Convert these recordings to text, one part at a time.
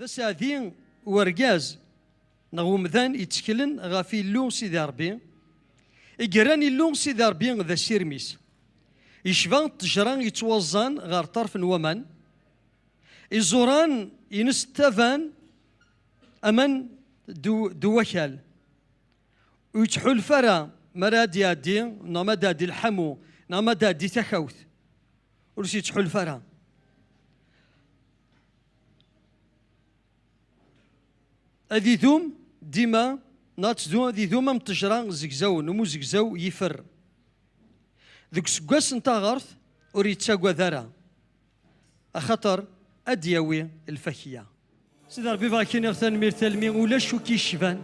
سادين ورقاز نغومذان يتكلن غافي اللون سيدي ربي إقراني اللون سيدي ربي ذا سيرميس يشفان تجران يتوزان غار طرف ومان الزوران ينستفان أمن دوكال ويتحو الفرا مرادي دي نمدا دي الحمو نمدا دي تخوث ورسي يتحو الفرا أذي ذوم ديما ناتزو أذي ذوم متجران زكزاو نمو زكزاو يفر ذوك سكواس نتا غارث وريد تاقوا ذرا أخطر أدياوي الفكية سيدي ربي فاكين يغثان ميرتالمي ولا شو كيشفان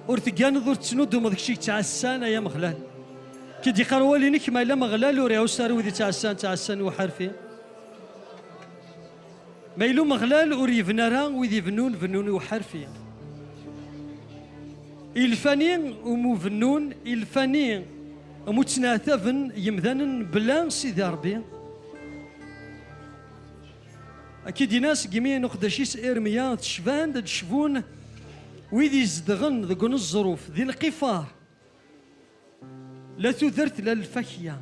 ورتقان ذور تسنود وما ذكشيك تعسان يا مغلال كي قالوا لي نك ما الا مغلال ورياو سارو ذي تعسان وحرفي ما يلو مغلال وري فنارا وذي فنون وحرفي الفانين ومو فنون الفانين ومتناثفن يمذن بلا سيدي ربي أكيد ناس قيمين نقدشيس إرميا تشفان تشفون ويدي يزدغن ذقون الظروف ذي القفار لا تذرت لا الفكية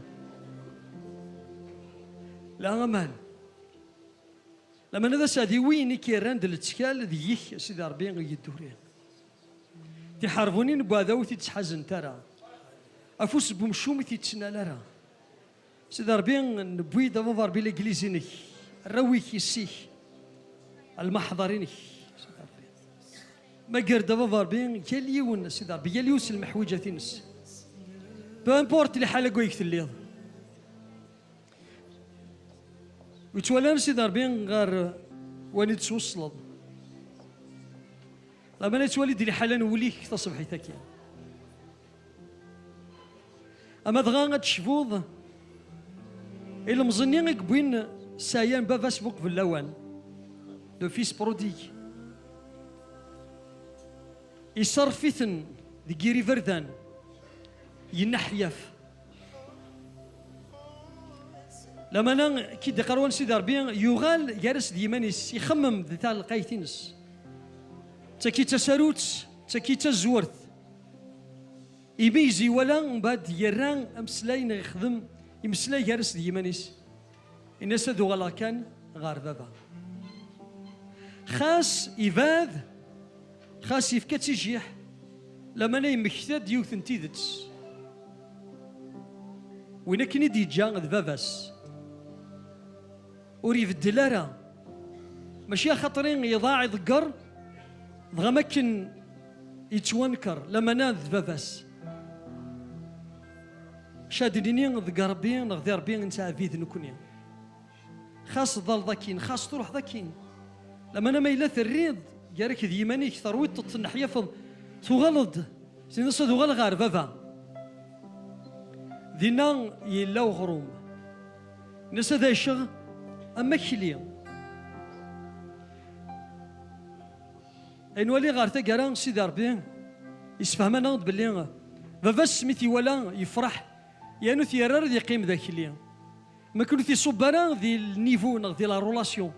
لا أمان لما نذا سادي وين كيران دل التكال ذي يخ سيدي ربي يدورين تحاربونين بواذاو تتحزن ترى أفوس بمشومي تتسنى لرا سيدي ربي نبوي دافا ربي لإنجليزينك رويك يسيك المحضرينك ما قرد فافار بين كاليون سيدي ربي يليوس المحوجة تنس بامبورت اللي حالة قويك الليض ويتولان سيدي ربي غير واني توصل لما نتولد اللي حالا نوليك تصبحي تاكي اما دغا تشفوض إلا مظنين قبوين سايان با فاسبوك في اللوان لو فيس بروديك يصرفيثن دي جيري فردان ينحيف لما انا كي دقروان سيدي ربي يغال جالس ديمانيس يخمم ذي تاع القايتينس تاكي تساروت تاكي تزورت يميزي ولا من بعد يران امسلاين يخدم يمسلاي جالس ديمانيس الناس هذو غلا كان غار بابا خاص إيفاد خاص يفكت تيجيح لما أنا يمكتاد يوث نتيدت وين كني دي جا باباس وريف الدلارة ماشي خاطرين يضاع يذكر بغا مكن يتونكر لما ناذ باباس شادنيني ذكر بين غذي ربي نتاع فيذ نكوني خاص ظل ذاكين خاص تروح ذاكين لما انا ميلا الريض جارك ديماني ثرويت تطنح يفض تغلط سينا صدو غل غار بابا دينا يلاو غروم ناس هذا الشغل اما كلي اين ولي غار تاكارا سيدي ربي يسفهم انا باللي بابا سميتي ولا يفرح يانو ثيرار يقيم ذاك اللي ما كنت يصب انا ذي النيفو ذي لا رولاسيون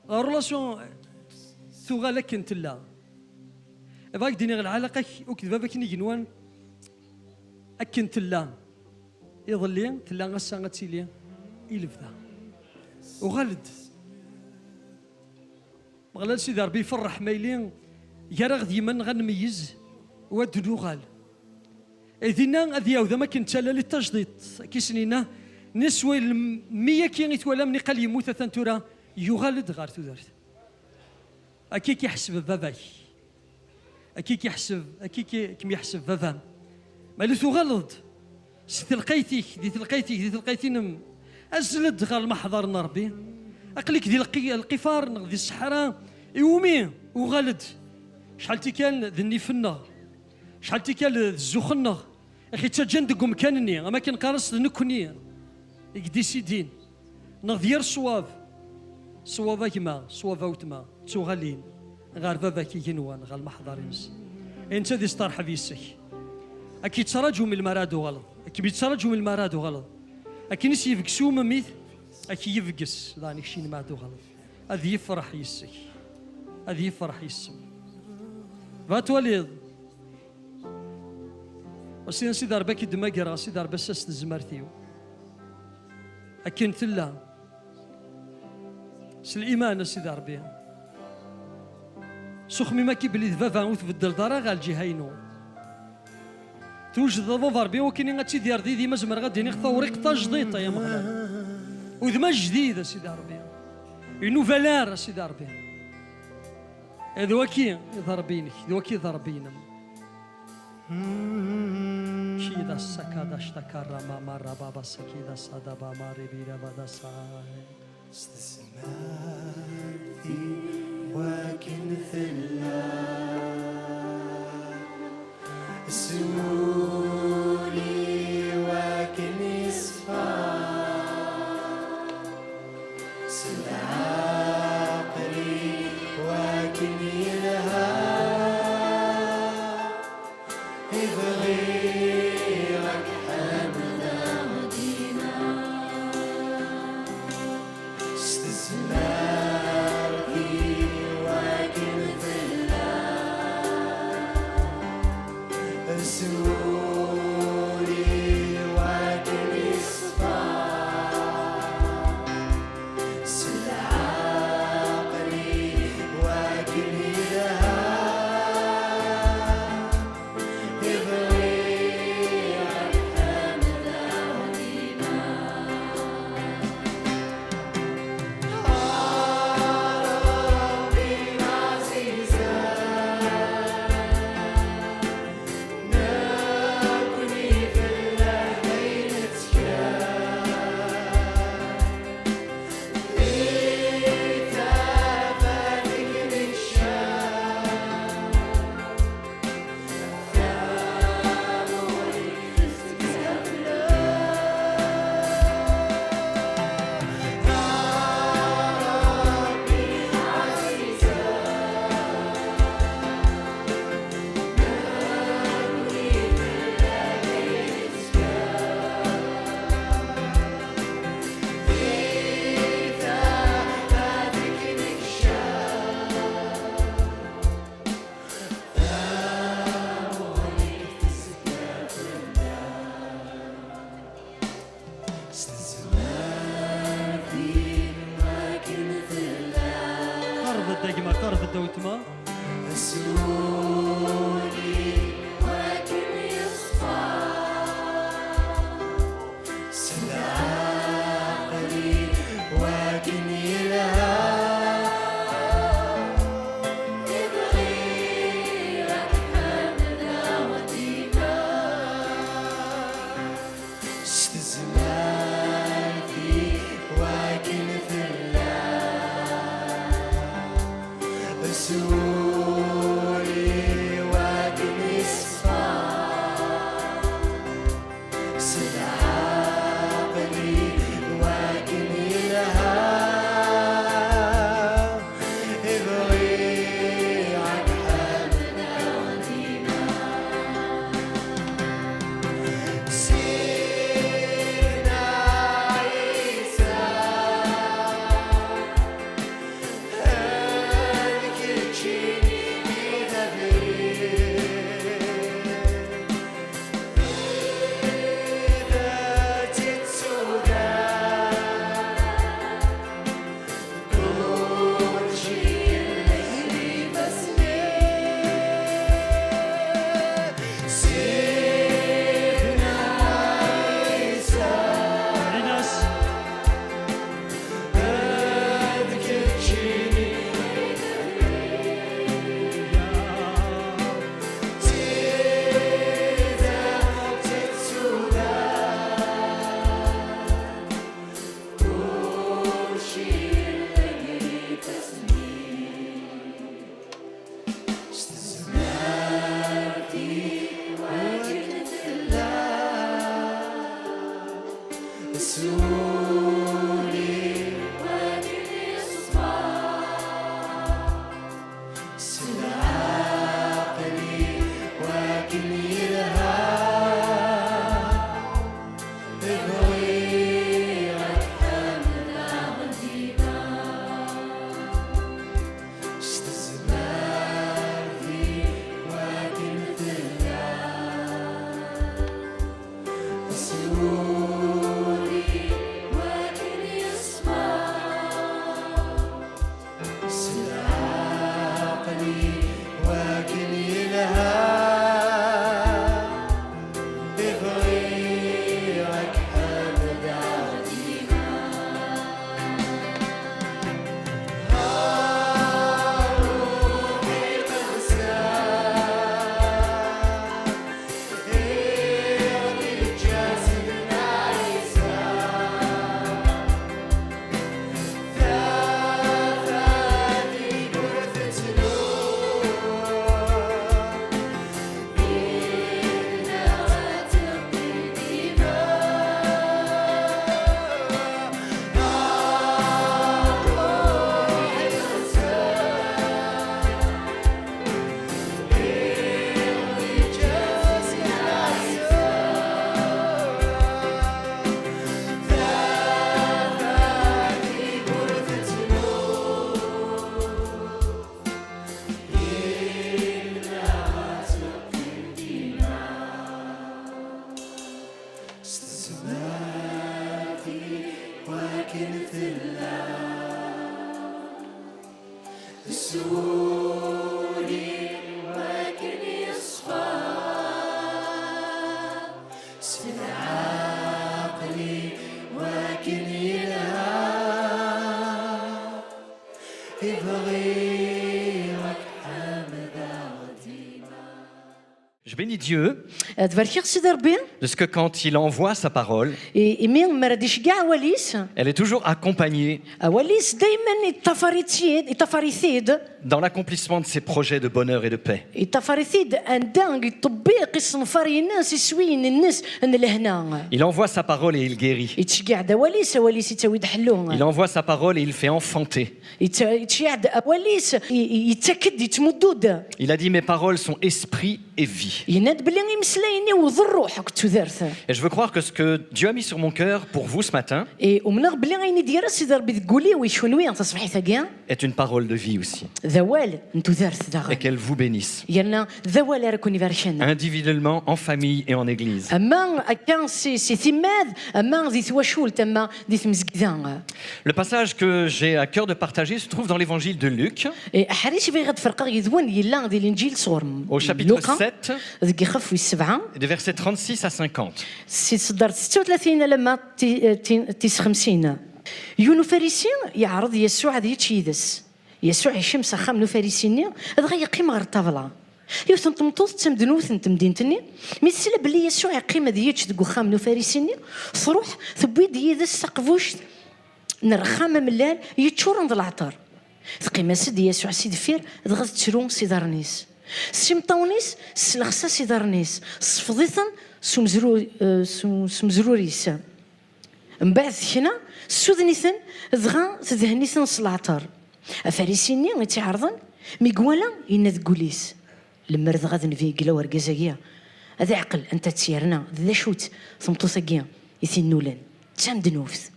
لا رولاسيون ثوغا لك انت لا فاك ديني العلاقه وكذا بابا كني جنوان اكنت لا يظلي تلا غسا غتيلي يلفذا وغلد مغلال سيدي ربي يفرح مايلين يرغ ديما غنميز ودنو غال إذن أذياو ذا ما كنت تالا للتجديد كيسنينا نسوي المية كي يتولى من قال يموت ثنتورا يغالد غار تودرت أكيك يحسب باباي أكيك يحسب أكيك كم يحسب بابا مالو تغلط ستلقيتيك دي تلقيتين أزلد غار المحضر نربي أقلك دي القفار دي الصحراء يومي وغالد شحال كان ذي النفنة شحال كان الزخنة أخي تجندق مكانني أما كان قارص نكوني يقديسيدين نغذير صواب كما صواب وتما تغالين غار بابا كي جنوان غال محضرينس انت دي ستار حبيسك اكيد تراجعوا من المرادو غلط اكيد بيتراجعوا من المرادو غلط اكيد نسي يفكسوا مميت اكيد يفكس داني شي ما دو غلط أذ يفرح يسك، أذ يفرح يسم فات وليد وسيدنا سيدي ربك دماغرا سيدي ربك ساس تزمرتيو أكن تلا سالإيمان سيدي ربي سخمي ما كيبلي ذبابا وتبدل دارا غا الجهينو توجد ضوفر بي وكيني غاتي ديار ديدي مزمر غادي نخطا وريقطا جديطه يا مغلا وذما جديد سيدي ربي انو فالار سيدي ربي هذا وكي يضربينك هذا وكي يضربينا كيدا سكادا اشتكر ما بابا سكيدا صدبا ماري بيرا بدا ساي استسمعتي وكن ثلا سولي وكن يصفى سلعقلي وكن يلهى غيرك حمدا مدينة استسمارتي وكن ثلا سولي وكن يصفى سلعقلي وكن يلهى قرب الدوتما سولي وكن يصفى سلعقلي وكن يلهى غيرك حمدا وديما استزمارتي وكن ثلا سولي وكن يصفى سلعقلي وكن يلهى غيرك حمدا وديما سيدنا عيسى هلك سوري ولكن يصفى سن عقلي ولكن يلهى يبغيك حمدا وديما. Je bénis Dieu تبارك سيدي ربي de ce que quand il envoie sa parole, إيمين ما راديش كاع وليس elle est toujours accompagnée وليس دائما يتفاريثيد dans l'accomplissement de ses projets de bonheur et de paix. يتفاريثيد ان دانغ يطبيق يصنفر الناس يسوين الناس ان لهنا Il envoie sa parole et il guérit. يتشجع دا وليس يتاوي Il دحلو envoie sa parole et il fait enfanter. يتشجع دا وليس يتاكد يتمدود Il a dit, mes paroles sont esprit et vie. يناد بلي يمسلايني وضر روحك تذرث Et je veux croire que ce que Dieu a mis sur mon cœur pour vous ce matin ومن بلي غيني ديال سيدي ربي تقولي ويشونوي تصبحي كاع est une parole de vie aussi. ذوال نتو ذرث Et داغ qu'elle vous bénisse. يانا ذوال راكوني فارشنا Individuellement, en famille et en église. اما كان سي ثماد اما ذي ثواشول تما ذي ثمزكذا Le passage que j'ai à cœur de partager se trouve dans l'évangile de Luc, حريش في غد فرقا يذون يلا ذي الانجيل صور au chapitre 7, ذيك يخف السبعه des versets 36 à 50. سي صدر 36 لما تيس 50 يونو فريسي يعرض يسوع هذا يتشيدس يسوع يشمس خام نو فريسيني هذا يقيم غير الطابله يوثن تمطوط تمدنوث تمدينتني مثل بلي يسوع يقيم هذا يتشد خام نو فريسيني تروح ثبيد يد السقفوش نرخام ملال يتشورن ذا العطر ثقيمة سيد يسوع سيد فير دغز تشرون سيدارنيس سيمطونيس سلخسا سيدارنيس صفضيثن سمزروريس من بعد هنا سودنيثن دغا تدهنيثن سلعطر افاريسيني يتعرضن ميقوالا يناد قوليس المرض غادي نفي قلا ورقازاكيا هذا عقل انت تسيرنا ذا شوت ثمطوثاكيا يثنولن تسام دنوفث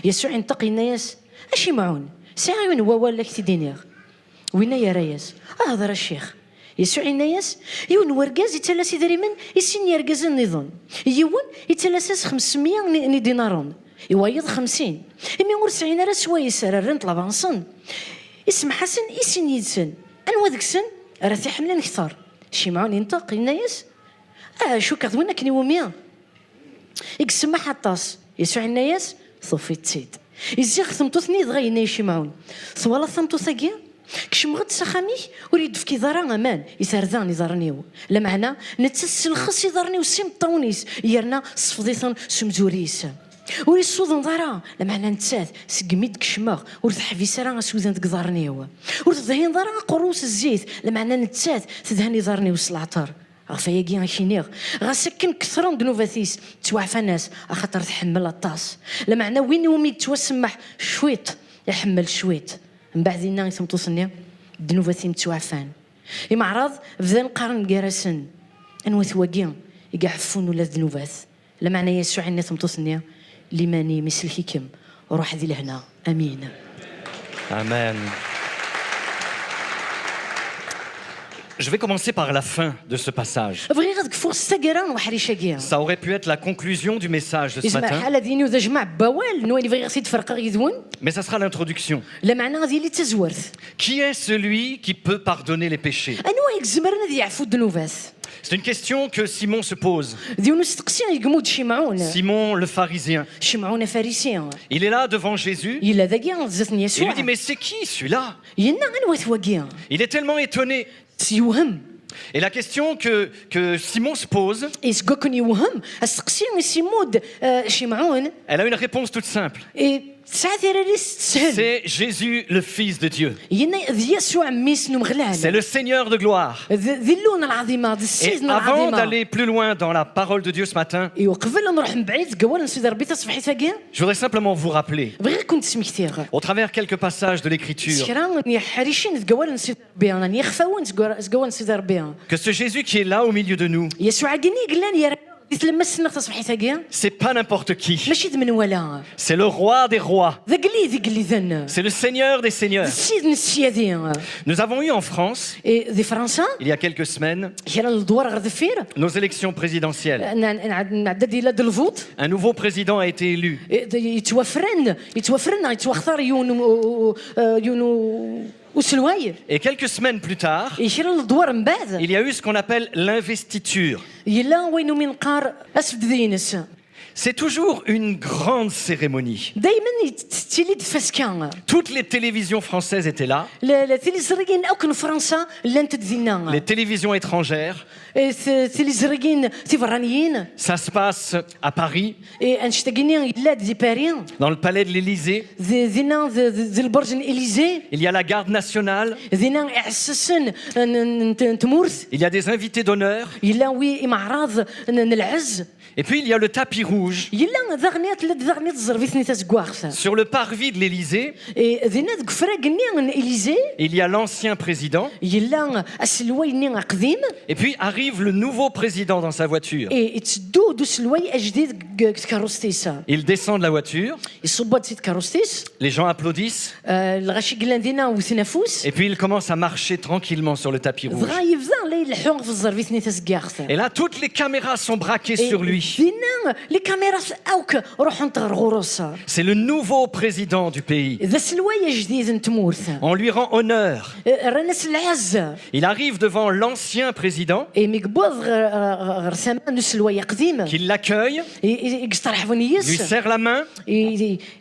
يسوع ينطق الناس اشي معون ساعة ولا لك تدينيغ وين يا رياس هذا الشيخ يسوع الناس يون ورقاز يتلاسي داريمن يسين يرقاز النظام يون يتلاساس 500 دينارون يوايض 50 إمي ورسعين راه سوايس راه رنت لابانسن اسم حسن يسين يدسن أنوا ذاك سن راه تحملن أكثر شيمعون ينطق الناس شو كذونا كني وميا يقسم حطاس يسوع الناس صوفي تسيد يزيغ ثمتوثني دغاينا يشيمعون ثوالا ثمتوثاكيا كشمغت سخامي وريد في كيضارا امان يسردان يزارنيو لا معنى نتسل خص يزارنيو سيم طونيس يرنا صفضيثن سمزوريس وري الصوذن ضرا لا معنى نتسات سقميد كشماغ ورتحفي سرا سوذن تقدارنيو ورتظهين ضرا قروس الزيت لا معنى نتسات تدهني زارنيو السلعطر غفاياكي غاشينيغ غاسكن كثرون دنوفاثيس توعفى ناس خاطر تحمل الطاس لا معنى وين يومي توسمح شويط يحمل شويط من بعد ينا يثمطوثني دنوفاثي متوعفان يمعرض بذا نقارن كارسن انو ثواكي يقعفون ولا ذنوباث لا معنى يسوع اني ثمطوثني لماني مثل هيكم روح ذي لهنا امين Amen. Je vais commencer par la fin de ce passage. بغي غادك فرصه كران وحريشه Ça aurait pu être la conclusion du message de ce اسمع matin, حاله ديني وذا جمع بوال نو اللي بغي غسيد فرقه يذون mais ça sera l'introduction. لا معنى غادي اللي تزورث Qui est celui qui peut pardonner les péchés? انو يكزمرنا ذي يعفو الذنوبات C'est une question que Simon se pose. ديونو استقسي يقمود شيمعون Simon le pharisien. شيمعون فارسيان Il est là devant Jésus. يلا ذاكيا زاتني Il يسوع lui dit, mais c'est qui celui-là? ينا انو ثواكيا Il est tellement étonné. سيوهم Et la question que Simon se pose, إيش كون يوهم استقسي يسيمود شيمعون elle a une réponse toute simple. ساعة ريس تسهل C'est Jésus, le Fils de Dieu. ينا ذي يسوع ميس مغلان C'est le Seigneur de gloire. ذي اللون العظيمة ذي Et السيزن avant العظيمة d'aller plus loin dans la parole de Dieu ce matin, وقبل نروح من بعيد قوال نسيد ربي تصبحي ثاقيا je voudrais simplement vous rappeler, بغي كنت سميكتير au travers quelques passages de l'Écriture, سكران يا حريشين قوال نسيد ربي انا يخفاون قوال نسيد ربي que ce Jésus qui est là au milieu de nous, يسوع قني قلان يا يتلمسنا تصبحي ثاقيا c'est pas n'importe qui. ماشي من ولا C'est le roi des rois. ذا قلي ذن C'est le Seigneur des seigneurs. السيد السيادي Nous avons eu en France, ذي فرنسا il y a quelques semaines, هي الدوار غير ذفير nos élections présidentielles. نعدد الى الفوت Un nouveau président a été élu. يتوفرن يتواختار يونو وسلواير Et quelques semaines plus tard, يشري الدوار من بعد il y a eu ce qu'on appelle l'investiture. يلا وينو من قار اسفد دينس C'est toujours une grande cérémonie. دائما تيلي دفاسكا Toutes les télévisions françaises étaient là, لا تيليزريين او كن فرنسا لا انت les تدينا télévisions étrangères. تيليزريين تيفرانيين Ça se passe à Paris, انشتاقيني لا دي باري dans le palais de l'Élysée. زينا زي البرج الاليزي Il y a la garde nationale, زينا اعسسن تمورث il y a des invités d'honneur. يلا وي معراض نلعز Et puis il y a le tapis rouge. يلا ذغنيات ذغنيات الزرفيثني تسكواخ Sur le parvis de l'Élysée, زينا دك فراقني الاليزي il y a l'ancien président. يلا السلويني قديم Et puis arrive le nouveau président dans sa voiture. تدو دو سلوي اجديد كاروستيسا Il descend de la voiture, يصوب تسيت كاروستيس les gens applaudissent, الغاشي قلاندينا وثنافوس et puis il commence à marcher tranquillement sur le tapis rouge. دغا يفضل لا يلحون في الزرفيثني تسكاخ Et là, toutes les caméras sont braquées sur lui. فينا لي كاميرا اوك روحوا نطغر غروسا C'est le nouveau président du pays. ذا سلوي جديد نتمورث On lui rend honneur. رانا العز Il arrive devant l'ancien président مقبوض غير ثمان سلوي قديم qui l'accueille, يقصر lui حفونيس serre la main,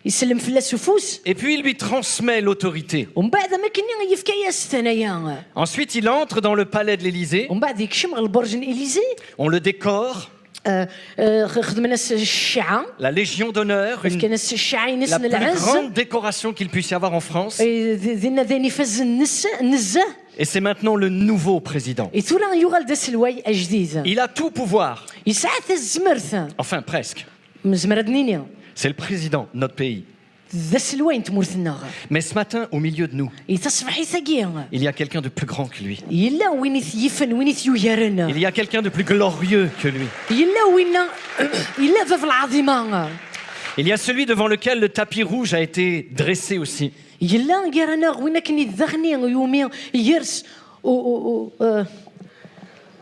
يسلم في السفوس et puis il lui transmet l'autorité. ومن بعد ما كاين يفكاياس ثانايا Ensuite, il entre dans le palais de l'Élysée. ومن بعد يكشم على البرج الاليزي On le décore, خدمنا الشعه la Légion d'honneur, كان الشعه la ينسن plus العز grande décoration qu'il puisse y avoir en France. ذينا ذاني فز النزه Et c'est maintenant le nouveau président. ثورا يغال دا سلواي اجديد Il a tout pouvoir, يسعى الزمرث enfin presque. مزمر دنينيا C'est le président de notre pays. ذا سلواي تمورثنا Mais ce matin, au milieu de nous, يتصبح يساقيا il y a quelqu'un de plus grand que lui. يلا وين يثيفن وين يثيويرن Il y a quelqu'un de plus glorieux que lui. يلا وين يلا ذا في العظيمه Il y a celui devant lequel le tapis rouge a été dressé aussi. يلا يرانا وين كني ذغني يومي يرس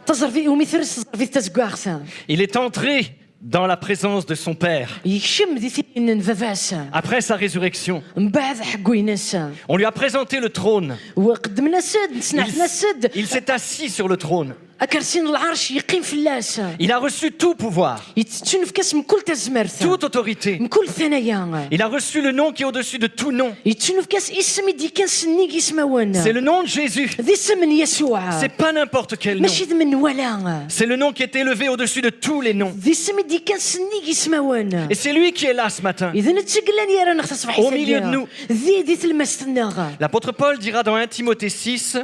تصرفي يومي ثرس تصرفي تسقاخسا Il est entré dans la présence de son Père. يكشم ذي ثين فافاسا Après sa résurrection, من بعد حقو ينسى on lui a présenté le trône. وقدمنا سد سنعتنا سد Il s'est assis sur le trône. أكرسين العرش يقيم في اللاس Il a reçu tout pouvoir, يتتشن في كاس من كل تزمرث toute autorité. من كل ثنايا Il a reçu le nom qui est au-dessus de tout nom. يتتشن في كاس اسم دي كان سنيك يسمون C'est le nom de Jésus. ذي سمن يسوع C'est pas n'importe quel nom. ماشي من ولا C'est le nom qui est élevé au-dessus de tous les noms. ذي سم دي كان سنيك يسمون Et c'est lui qui est là ce matin. إذا نتسقلان يا رانا خصص Au milieu de nous. ذي تلمستنا L'apôtre Paul dira dans 1 Timothée 6,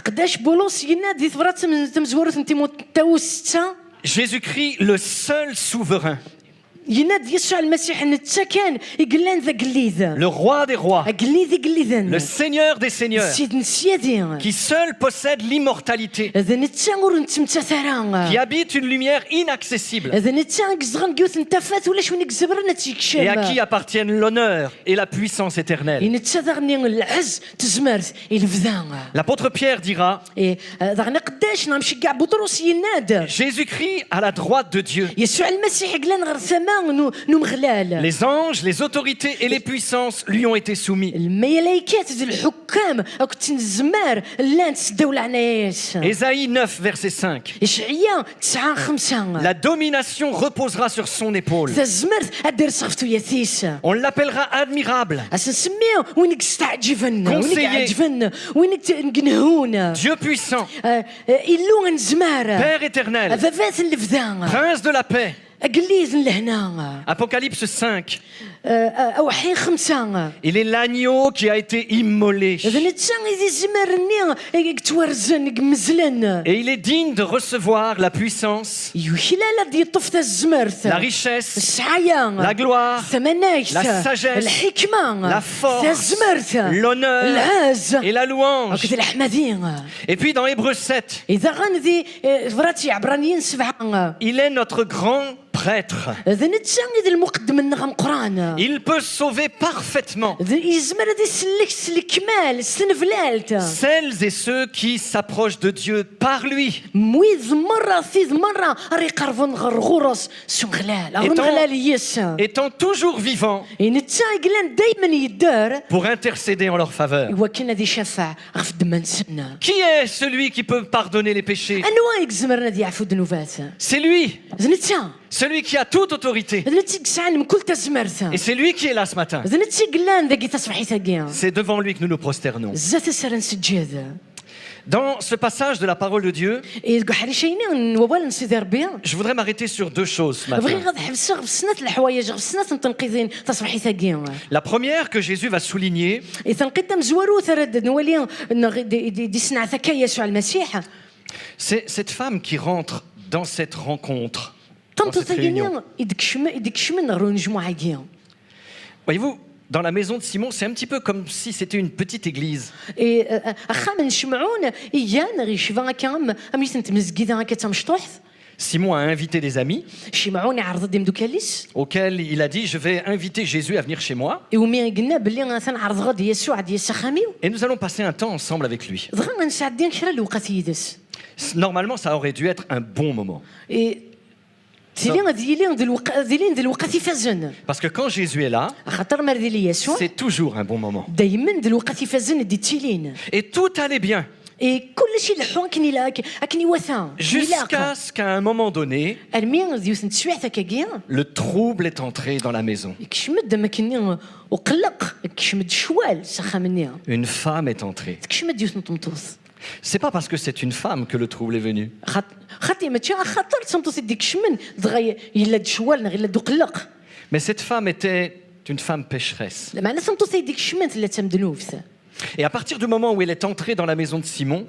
قداش بولس يناد ذي ثبرات تمزورث تيموتاوس 6 Jésus-Christ, le seul souverain, يناد يسوع المسيح نتسكن يقلان ذا قليذ le roi des rois, قليذ قليذن le Seigneur des seigneurs, سيد نسيادي qui seul possède l'immortalité, إذا نتسانغور نتمتا ثرا qui habite une lumière inaccessible, إذا نتسانغ زغن قيوث نتفات ولا شو نكزبر نتيكشم et à qui appartiennent l'honneur et la puissance éternelle. نتساغني العز تزمرت الفذان L'apôtre Pierre dira, ضغنا قداش نمشي كاع بطرس يناد Jésus-Christ à la droite de Dieu. يسوع المسيح قلان غير ثما نمغلال Les anges, les autorités et les puissances lui ont été soumis. الملائكات ذي الحكام كنت نزمار لا نتسداو العنايات Ésaïe 9, verset 5. إشعياء 9:5 La domination reposera sur son épaule. تزمرت أدير صفتو يثيس On l'appellera admirable, أسنسميو وينك تستعجبن وينك Conseiller. عجبن وينك نقنهون Dieu puissant, إلو نزمار Père éternel, فافات الفذان Prince de la paix. أقليز لهنا Apocalypse 5. أو حين 5 Il est l'agneau qui a été immolé. إذا نتسان إذا زمرني كتورزن مزلن Et il est digne de recevoir la puissance, يوحلا دي طفت الزمرث la richesse, السعيا la gloire, ثمنايت la sagesse, الحكمة la force, الزمرث l'honneur العز et la louange. هكذا الأحمدين Et puis dans Hébreux 7, إذا غنذي فراتي عبرانيين 7 il est notre grand prêtre. ذا نتا إذا المقدم النغم قران Il peut sauver parfaitement ذا يزمر هذا سلك كمال سنفلالتا celles et ceux qui s'approchent de Dieu par lui. مويذ مرة ثيذ مرة ري قرفون غرغورس سنغلال أغرم غلال يسا Étant toujours vivants نتا يقلان دايما يدار pour intercéder en leur faveur. وكان ذي شفاع غف دمان سنة Qui est celui qui peut pardonner les péchés? أنواع يزمرنا ذي عفو دنوبات C'est lui, ذنتا celui qui a toute autorité. ذنتا كسعان من كل تزمرتا Et c'est lui qui est là ce matin. ذنتا قلان ذاكي تصبحي ثاقيا C'est devant lui que nous nous prosternons. زات السرن سجاد Dans ce passage de la parole de Dieu, يلقى حريشيني وبال نسيدي ربي je voudrais m'arrêter sur deux choses ce بغي matin. غاد حبس غف سنة الحوايج غف سنة تنقيذين تصبحي ثاقيا La première que Jésus va souligner, إذا قدام زوارو ثرد نولي دي سنع ثكا يسوع المسيح c'est cette femme qui rentre dans cette rencontre, dans طنطو cette réunion. ثاقيني يدكشمن غرو نجمع عقيا Voyez-vous, dans la maison de Simon, c'est un petit peu comme si c'était une petite église. أخا من شمعون إيانا غي شفا كام أمي سنت مزقيدا هكا تمشطوح Simon a invité des amis شمعون عرض ديم دوكاليس auxquels il a dit, je vais inviter Jésus à venir chez moi ومي قلنا بلي ثنعرض غادي يسوع ديال السخاميو et nous allons passer un temps ensemble avec lui. دغا نسعدين كرا الوقت يدس Normalement, ça aurait dû être un bon moment. تيلين ديالين ديال الوقت يفازن Parce que quand Jésus est là, خاطر مرضي لي يسوع c'est toujours un bon moment. دايما ديال الوقت يفازن دي تيلين Et tout allait bien, كل شيء لحوان كني لاك اكني وثا jusqu'à ce qu'à un moment donné, المي ديوث نتسوع ثكاكيا le trouble est entré dans la maison. كشمد ما كني وقلق كشمد شوال سخا مني Une femme est entrée. كشمد ديوث نطمطوث C'est pas parce que c'est une femme que le trouble est venu. خاطي ما تشا خاطر تمطوث ديك شمن دغيا الا شوال غير دو قلق Mais cette femme était une femme pécheresse. معناتها تمطوث ديك شمن لا تمدنوف Et à partir du moment où elle est entrée dans la maison de Simon,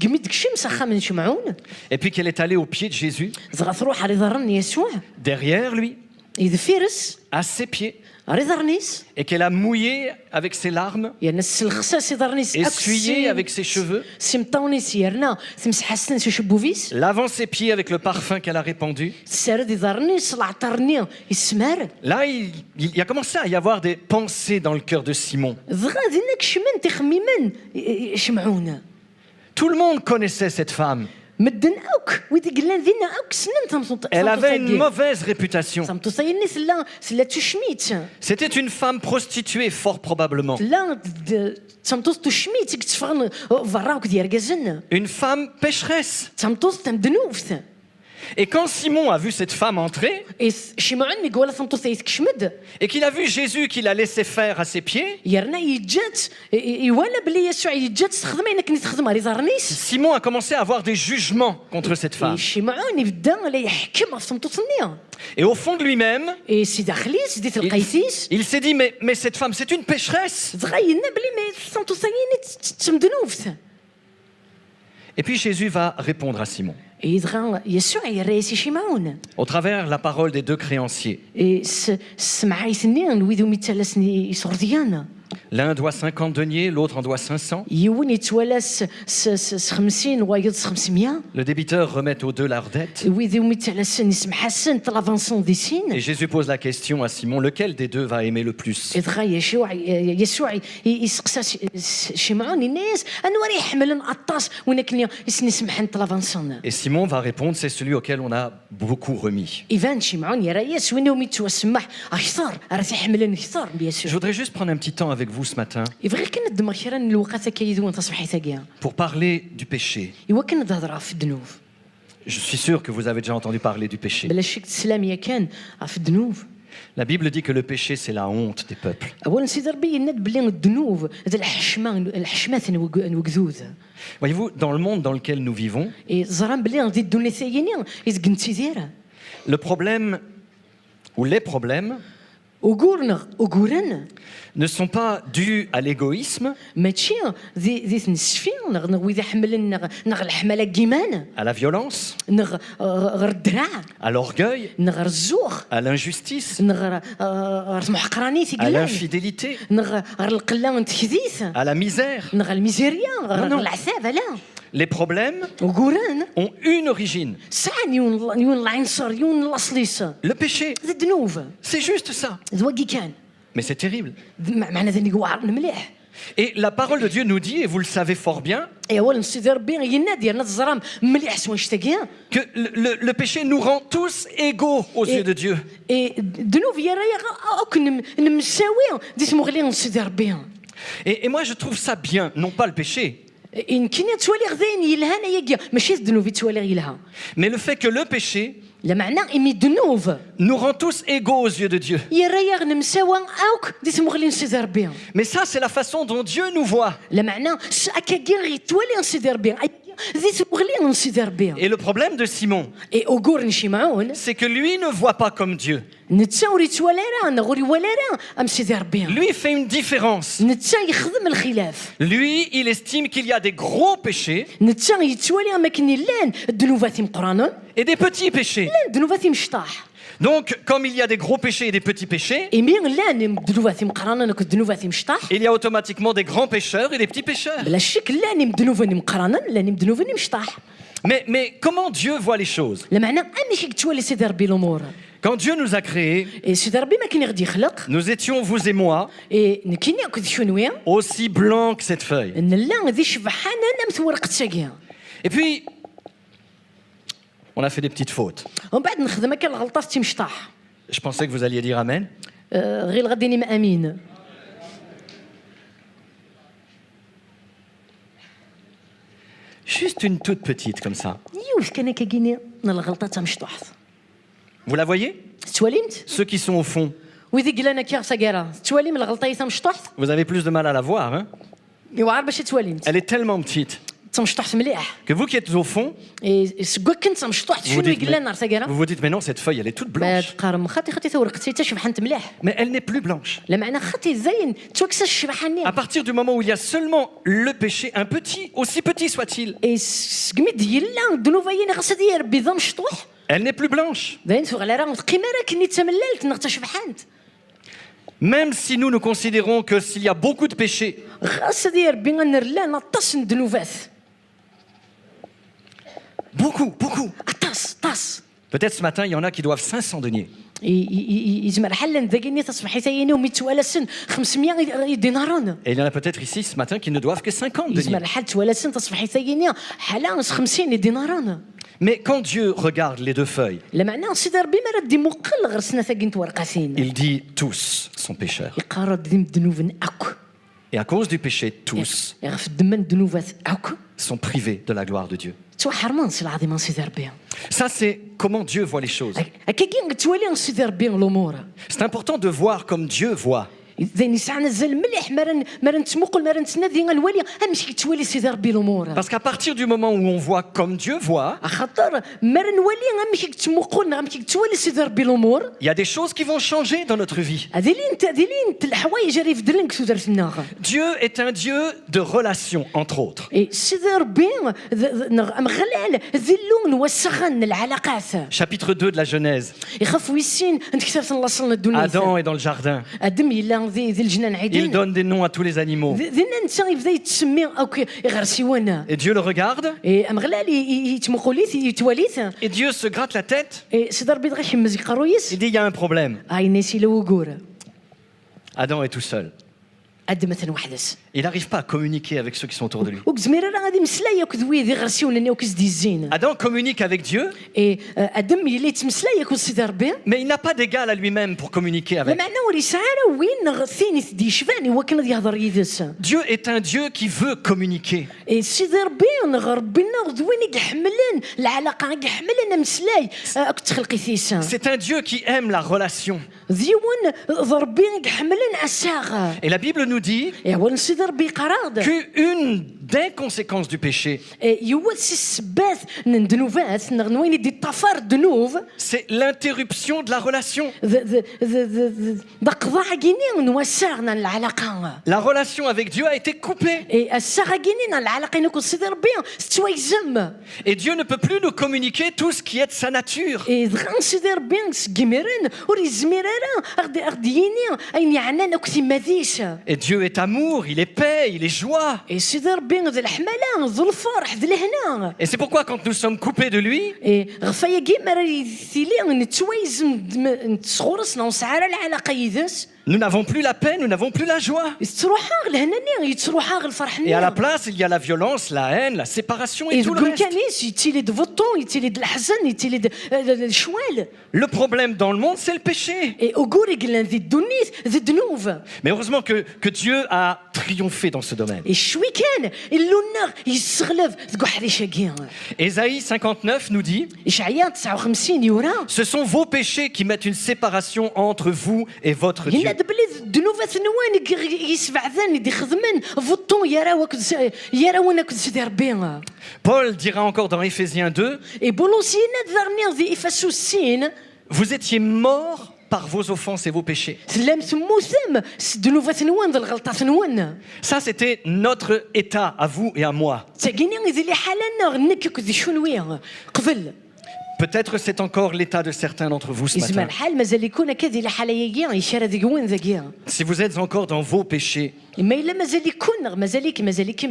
قمي ديك الشمس سخا من شمعون et puis qu'elle est allée au pied de Jésus, زغا تروح ري ضرني يسوع derrière lui, يدفيرس à ses pieds, ري ضرنيس et qu'elle a mouillé avec ses larmes, يا نس الخصاص ضرنيس essuyé avec ses cheveux, سمطونيس يرنا سمس حسن شبوفيس lavant ses pieds avec le parfum qu'elle a répandu. السرد ضرنيس العطرني يسمر Là, il y a commencé à y avoir des pensées dans le cœur de Simon. زغا دينك شمن تخميمن شمعون Tout le monde connaissait cette femme. مدن اوك ويدي قلنا دينا اوك سنن تمصوت Elle avait une mauvaise réputation. تمطو صايني سلا تشميت C'était une femme prostituée, fort probablement. لا تمطو تشميت كتفغن فراك ديال كازن Une femme pécheresse. تمطو تمدنوفت Et quand Simon a vu cette femme entrer, شمعون ميقول تمطو كشمد et qu'il a vu Jésus qui l'a laissé faire à ses pieds, يرنا يجات يوالا بلي يسوع يجات تخدم انك تخدم ري زارنيس Simon a commencé à avoir des jugements contre cette femme. شمعون يبدا لا يحكم في تمطو ثنيا Et au fond de lui-même, سي داخلي سيدي القيسيس il s'est dit, mais cette femme, c'est une pécheresse. زغاينا بلي ما تمطو صايني تمدنوفت Et puis Jésus va répondre à Simon, يدغا يسوع يريسي شمعون au travers la parole des deux créanciers. سمع يسنين ويدو ميتالسني يسرديانا L'un doit 50 deniers, l'autre en doit 500. يون يتوالس 50 ويض 500 Le débiteur remet aux deux leur dette. ويدو ميتالسن يسمح حسن طلافانسون دي سين Et Jésus pose la question à Simon, lequel des deux va aimer le plus? يدغا يسوع يسقسى شمعون الناس انا وري يحمل نقطاس ولكن يسني سمحن طلافانسون Et Simon va répondre, c'est celui auquel on a beaucoup remis. ايفان شمعون يا ريس وين يوم سمح اكثر راه يحمل اكثر Je بيسوع voudrais juste prendre un petit temps avec vous ce matin يبغي كان الدماغ خيرا الوقت كيدون تصبحي ثاقيا pour parler du péché. ايوا كان تهضر في الذنوب Je suis sûr que vous avez déjà entendu parler du péché. بلا شك السلاميه كان في الذنوب La Bible dit que le péché, c'est la honte des peuples. اولا سيدي ربي يناد بلي الذنوب هذا الحشمات وقذوذ Voyez-vous, dans le monde dans lequel nous vivons, زران بلي غادي الدنيا ثاني يزقنتي ديرها le problème ou les problèmes وقورن ne sont pas dus à l'égoïsme, ماشي ذي نسفين وإذا حملن نغ الحملة كيمان à la violence, نغ غير الدراع à l'orgueil, نغ الزوخ à l'injustice, نغ المحقراني à تيقلان l'infidélité, نغ القلان تكذيث à la misère. نغ الميزيريا Non, غير non. العذاب لا Les problèmes وقوران ont une origine. ساعة يون العنصر يون الأصليس Le péché, الذنوب c'est juste ça. ذوقي كان Mais c'est terrible. معنى ذني قوار مليح. Et la parole de Dieu nous dit, et vous le savez fort bien, اي اول نسيدي ربي ينادي انا الزرام مليح سوا نشتاقيها que le péché nous rend tous égaux aux yeux de Dieu. اي الذنوب يا رايا اوكن نمساوي دي اسمو غلي نسيدي ربي. Et moi, je trouve ça bien, non pas le péché, ان كنا توالي غذاين يلهانا يا ماشي الذنوب توالي يلها mais le fait que le péché لا معنى امي الذنوب nous rend tous égaux aux yeux de Dieu. يا رايا نمساوى اوك دي اسمو غلي نسيدي ربي. Mais ça, c'est la façon dont Dieu nous voit. لا معنى اكا غير توالي نسيدي ربي دي اسمو غلي نسيدي ربي. Et le problème de Simon, اي اوغور نشي معاون c'est que lui ne voit pas comme Dieu. نتساوري توالي راه نغوري ولا راه ام سيدي ربي. Lui fait une différence. نتا يخدم الخلاف. Lui, il estime qu'il y a des gros péchés نتا يتوالي ما كاين لان الذنوبات مقرانون et des petits péchés. لان الذنوبات مشطاح. Donc, comme il y a des gros péchés et des petits péchés, إيمين لان الذنوبات مقرانون الذنوبات مشطاح. il y a automatiquement des grands pécheurs et des petits pécheurs. بلا شك لان الذنوبات مقرانون لان الذنوبات مشطاح. Mais comment Dieu voit les choses? لا معنى اني كي توالي سيدي ربي الامور. Quand Dieu nous a créés, سيدي ربي ما كان يغدي يخلق. nous étions, vous et moi, كاين ياكل شنويا. aussi blancs que cette feuille. ان لا ذي شبحانه انا مثورقه ساقيها. Et puis, on a fait des petites fautes. ومن بعد نخدم كان الغلطات تي مشطاح. Je pensais que vous alliez dire Amen. غير غاديني ما امين. Juste une toute petite comme ça. يوش كان كايني الغلطات تاع مشطوح. Vous la voyez? تواليمت. Ceux qui sont au fond, وإذا قلنا كيا ساقيرا توالي من الغلطة تاع مشطوح. vous avez plus de mal à la voir. Hein? يوعر باش تواليمت. Elle est tellement petite تمشطوح مليح. que vous qui êtes au fond, سكوا كنت مشطوح شنو يقول لنا ساقيرا. vous vous dites, mais non, cette feuille, elle est toute blanche. قارم خاطي ثورقتي حتى شبحانت مليح. Mais elle n'est plus blanche. لا معنى خاطي زين توكس الشبحاني. À partir du moment où il y a seulement le péché, un petit, aussi petit soit-il, سكميد يلا دنوفاين غصد يا ربي ذا مشطوح. elle n'est plus blanche. باين سوغ على راه قيمه كني تمللت نغتا شبحانت. Même si nous considérons que s'il y a beaucoup de péchés, غصد يا ربي غنرلا نطس دنوفات. beaucoup. طاس. Peut-être ce matin, il y en a qui doivent 500 deniers. يجمع الحل ذاكيني تصبحي ثاني ومتوالسن 500 دينارون. Et il y en a peut-être ici ce matin qui ne doivent que 50 يجمع deniers. الحل توالسن تصبحي ثاني حالا 50 دينارون. Mais quand Dieu regarde les deux feuilles, لا معناه سيدي ربي ما ردي مقل غرسنا ثاقين ورقتين. il dit tous sont pécheurs. يقارد ذم ذنوب اكو. Et à cause du péché, tous يغف الدم ذنوبات اكو. sont privés de la gloire de Dieu. تو حرمان سي العظيم سيدي ربي. Ça, c'est comment Dieu voit les choses. هكاكين توالي سيدي ربي الامور. C'est important de voir comme Dieu voit. إذا نسعنا زل مليح مرن تمقل مرن تنادي الوالي امشي توالي سيدي ربي الامور. Parce qu'à partir du moment où on voit comme Dieu voit, خاطر مرن والي امشي تمقل امشي توالي سيدي ربي الامور. il y a des choses qui vont changer dans notre vie. هذه لين الحوايج اللي في درنك تدرتنا. Dieu est un Dieu de relations, entre autres. سيدي ربي مغلال ذلون وسخن العلاقات. Chapitre 2 de la Genèse. يخاف ويسين انت كتبت الله صلنا الدنيا. Adam est dans le jardin. ادم يلا ذي الجنان Il عيدين. donne des noms à tous les animaux. ذي انت يبدا يتسمي اوكي يغرسي وانا. Et Dieu le regarde. مغلال يتمقوليت يتواليت. Et Dieu se gratte la tête. سيدي ربي دغيا يحمز يقرويس. Il dit, il y a un problème. هاي ناسي لو وقوره. Adam est tout seul. ادم مثلا وحدس. Il n'arrive pas à communiquer avec ceux qui sont autour de lui. وكزميره راه غادي مسلايه كذوي ذي غرسيون وكز دي الزين. Adam communique avec Dieu, ادم يلي تمسلايه كل سيدي ربي. mais il n'a pas d'égal à lui-même pour communiquer avec. معنى ولي سعاره وين ثاني دي شفاني وكان يهضر يدس. Dieu est un Dieu qui veut communiquer. سيدي ربي ربنا دوين يحملن العلاقه يحملن مسلاي كنت خلقي ثيسا. C'est un Dieu qui aime la relation. ديون ربي يحملن اساغ. Et la Bible nous dit ايوا سيدي ربي قراد. qu'une des conséquences du péché, يوسي السبات ندنوفات نوين يدي طفار الذنوب. c'est l'interruption de la relation. دقضاع جيني نوسعنا العلاقه. La relation avec Dieu a été coupée. الساغ جيني العلاقه نكون سيدي ربي ستويزم. Et Dieu ne peut plus nous communiquer tout ce qui est de sa nature. دغان سيدي ربي سكيميرن وري زميرارا اغدييني اين يعنان اكتي ماديش. Et Dieu est amour, il est paix, il est joie. إيه سيدي ربي ذا الحملة ذا الفرح ذا الهنا Et c'est pourquoi quand nous sommes coupés de lui, إيه غفايا كيما راه يثيلي نتويز نتصغرسنا ونسعر العلاقة يدس nous n'avons plus la paix, nous n'avons plus la joie. يتروحا الهناني يتروحا الفرح Et à la place, il y a la violence, la haine, la séparation et إيه tout le كون reste. كانيس يتيلي د فوطون يتيلي د الحزن يتيلي د الشوال Le problème dans le monde, c'est le péché. إيه أقولي قلنا ذي الدنيس ذي الذنوب Mais heureusement que Dieu a triomphé dans ce domaine. الشوي كان اللونغ يستغلب تقول حريشة كيا Ésaïe 59 nous dit, إشعياء 59 يورا ce sont vos péchés qui mettent une séparation entre vous et votre هنا Dieu. دبلي الذنوب ثنوان يسبع ذاني دي خدمن فوطون يرا وانا كنت سيدي ربي Paul dira encore dans Éphésiens 2, اي بولوسينا ذرني ذي افاسوس سين vous étiez morts par vos offenses et vos péchés. سلام ثمو ثم الذنوب ثنوان ذا الغلطة ثنوان Ça, c'était notre état à vous et à moi. تاقيني ذي لي حالنا غنك كذي شنوية قبل Peut-être c'est encore l'état de certains d'entre vous ce يسمى matin. الحال مازال يكون كذي لي حاليا يشارى ذي قوين ذاكيا Si vous êtes encore dans vos péchés, اما الا مازال يكون مازال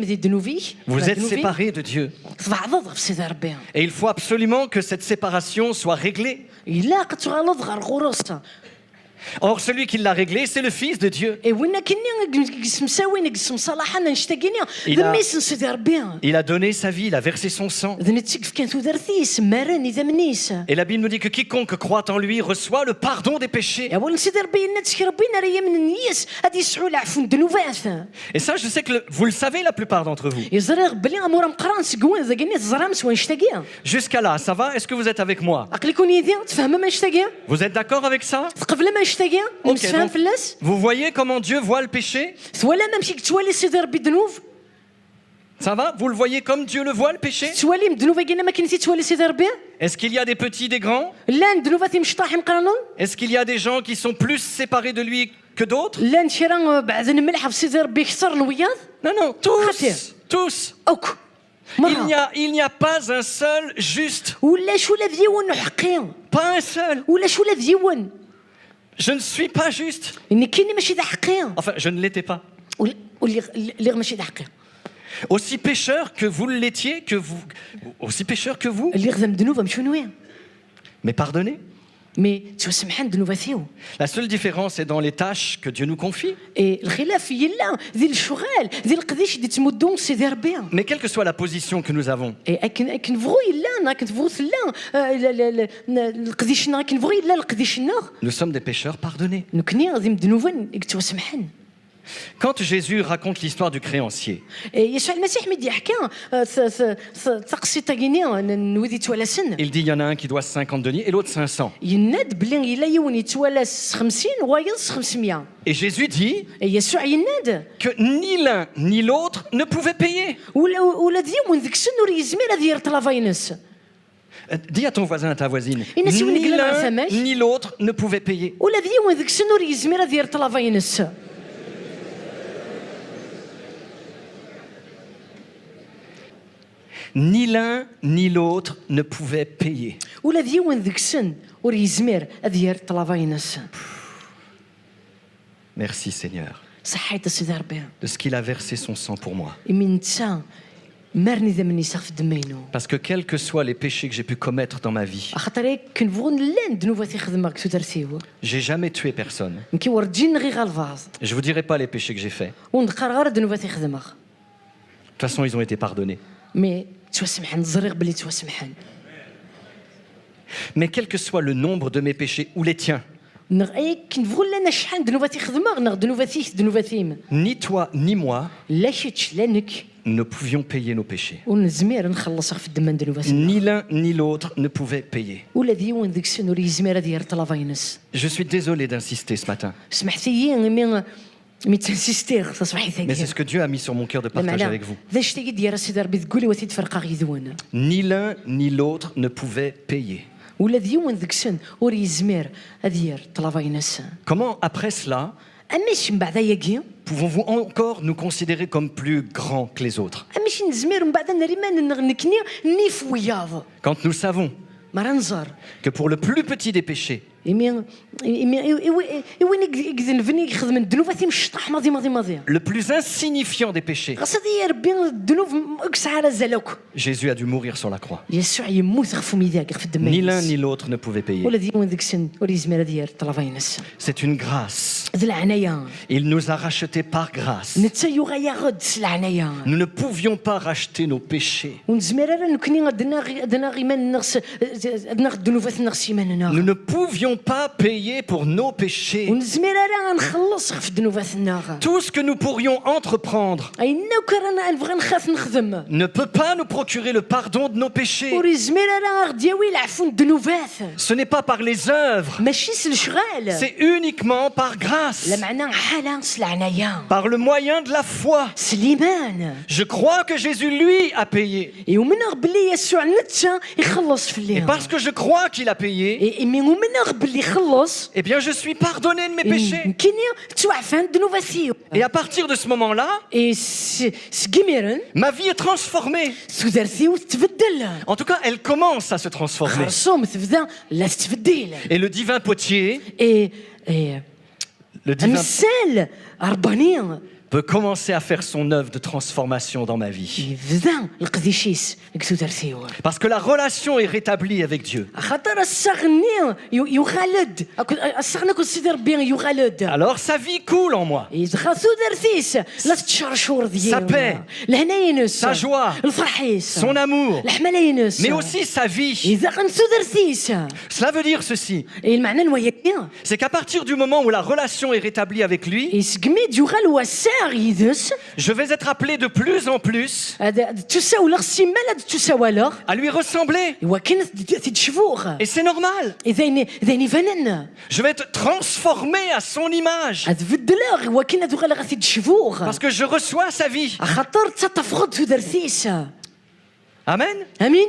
ذي الذنوبي vous êtes séparés de Dieu. تبعضض في سيدي ربي Et il faut absolument que cette séparation soit réglée. الا كتغلط غير غروستا Or, celui qui l'a réglé, c'est le Fils de Dieu. اي وين كني قسم ساوين قسم صلاح انا نشتاقيني إلا- ذميس سيدي ربي Il a donné sa vie, il a versé son sang. ذن تسقف كانت ودرتيس ماراني ذا منيس Et la Bible nous dit que quiconque croit en lui reçoit le pardon des péchés. يا ولد سيدي ربي نتسكي ربينا راه من النياس غادي يسعوا العفو الذنوبات Et ça, je sais que vous le savez, la plupart d'entre vous. يزرق بلي امور مقران سكوين ذا كني زرام سوا نشتاقيا Jusqu'à là, ça va? Est-ce que vous êtes avec moi? عقلي كون يدي تفهم ما نشتاقيا Vous êtes d'accord avec ça? قبل ما نشتاقيا Ok, نفهم donc, فلاس vous voyez comment Dieu voit le péché? ولا ما مشيك توالي سيدي ربي الذنوب Ça va? Vous le voyez comme Dieu le voit, le péché? توالي الذنوب كاينه ما كنتي توالي سيدي ربي Est-ce qu'il y a des petits, des grands? لا الذنوب مشطاحين مقرنون Est-ce qu'il y a des gens qui sont plus séparés de lui que d'autres? لا نشيرا بعد نملح في سيدي ربي كثر نوياض Non, non, tous, Khatir. tous. اوك Il مرة n'y a pas un seul juste, ولا شو لا ديون حقين pas un seul. ولا شو لا ديون Je ne suis pas juste. ان كاين ماشي ذا حقين Enfin, je ne l'étais pas. واللي ماشي ذا حقين Aussi pécheur que vous l'étiez, aussi pécheur que vous, اللي خدم ذنوب مشو نويا mais pardonnez. مي تو سمحان ذنوب ثيو La seule différence est dans les tâches que Dieu nous confie. الخلاف يلا ذي الشغال ذي القديش اللي تمدون سيدي ربي Mais quelle que soit la position que nous avons, اكن بغو يلا انا كنت بغو لا القديش كن بغو يلا القديش nous sommes des pécheurs pardonnés. نكني غادي مذنوبا تو سمحان Quand Jésus raconte l'histoire du créancier, يسوع المسيح مدي حكى تقصي تاكيني نودي توالسن il dit il y en a un qui doit 50 deniers et l'autre 500. يناد بلي الا يون يتوالس 50 ويص 500 Et Jésus dit يسوع يناد que ni l'un ni l'autre ne pouvaient payer. ولا ديون ذيك السن وري يزمير هذه يرطلا فاينس Dis à ton voisin, à ta voisine, Il ne s'y ni oublie pas, ça l'un marche. ni l'autre ne pouvaient payer. ولا ديون ذيك السن وري يزمير هذه يرطلا فاينس Ni l'un ni l'autre ne pouvaient payer. ولا ديون ذيك السن وري يزمير هذه يرطلا فاينس Merci Seigneur صحيت سيدي ربي de ce qu'il a versé son sang pour moi. من نتا مارني ذا مني ساخ في الدمينو Parce que quels que soient les péchés que j'ai pu commettre dans ma vie, خاطر كنبغوا لان ذنوباتي خدمك تدرسيو j'ai jamais tué personne. كي ورجين غير غالفاز Je vous dirai pas les péchés que j'ai faits. ونذكر غير ذنوباتي خدمك De toute façon, ils ont été pardonnés. مي توسمحان الزريق بلي توسمحان Mais quel que soit le nombre de mes péchés ou les tiens, كنبغوا لنا شحال ذنوباتي خدمك نغ ذنوباتي ni toi ni moi لا شيتش لانك ne pouvions payer nos péchés. ونزمير نخلص في الدمان ذنوباتنا Ni l'un ni l'autre ne pouvait payer. ولا ديون ذيك السن وري يزمير هذه يرطلا فاينس Je suis désolé d'insister ce matin, سمحتي مي تنسيستيغ تصبحي mais c'est ce que Dieu a mis sur mon cœur de partager avec vous. ذا شتي ديال سيدي ربي تقولي وتي تفرقا غيدونا Ni l'un ni l'autre ne pouvait payer. ولا ديون ذيك السن وري يزمير هذه يرطلا فاينس Comment, après cela, اماش من بعد ياكي pouvons-vous encore nous considérer comme plus grands que les autres? اماش نزمير من بعد نريمان نكني نيف وياض Quand nous savons مرة نزار que pour le plus petit des péchés, وين يذنبني يخدم الذنوب تيمشطح ماضي le plus insignifiant des péchés. خاص هذه ربي الذنوب اكس على زلوك Jésus a dû mourir sur la croix. يسوع يموت غفو ميداك في الدم Ni l'un ni l'autre ne pouvait payer. ولا ديما ديك السن ولا يزمر ديال طلبين السن C'est une grâce. ذ العناية Il nous a rachetés par grâce. نتا يغيا غد العناية Nous ne pouvions pas racheter nos péchés. ونزمر راه نكوني غدنا غيمان نغس غدنا الذنوبات نغس Nous يماننا ne pouvions pas payer pour nos péchés. ونزمر راه نخلص في الذنوبات الناغ Tout ce que nous pourrions entreprendre اي نوك رانا نبغي نخاف نخدم ne peut pas nous procurer le pardon de nos péchés. ورزمر راه غدياوي العفو الذنوبات Ce n'est pas par les œuvres, ماشي سلشغال c'est uniquement par grâce, لا معنى حالة العناية par le moyen de la foi. سليمان Je crois que Jésus, lui, a payé. ومن بلي يسوع نتا يخلص في Et الليل parce que je crois qu'il a payé, ومن بلي يخلص eh bien, je suis pardonné de mes péchés. يمكن توعفان الذنوبات Et à partir de ce moment-là, سكيميرن ma vie est transformée. سودرتي تبدل En tout cas, elle commence à se transformer. خرصوم تبدا لا تبدل Et le divin potier, le divin المسال رباني peut commencer à faire son œuvre de transformation dans ma vie. يبدا القديشيس سودرتي Parce que la relation est rétablie avec Dieu. خاطر الصغني يغالد الصغني كل سيدي ربي يغالد Alors sa vie coule en moi. يدخل سودرتيس لا تشرشور Sa ديالو paix, الهناينس sa joie, الفرحيس son amour, الحملاينس mais aussi sa vie. إذا كان سودرتيس Cela veut dire ceci, المعنى نويا c'est qu'à partir du moment où la relation est rétablie avec lui, يسقميد يغال وساغ يدس je vais être appelé de plus en plus تساوي السيمال تساوي à lui ressembler. وكان تتشفوغ Et c'est normal. إذا فنن Je vais être transformé à son image تبدل وكان تغال غادي تشفوغ parce que je reçois sa vie. خاطر تتفقد سودرتيس Amen. امين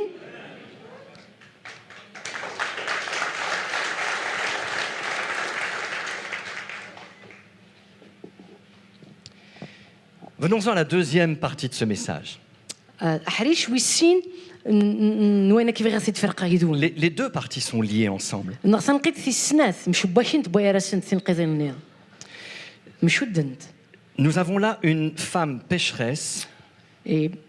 Venons-en à la deuxième partie de ce message. حريش ويسين نوينا كيف غادي تفرق يدون Les deux parties sont liées ensemble. نغسا نقيت في السنات مش باشين تبغي راسن تنقذني مش ودنت Nous avons là une femme pécheresse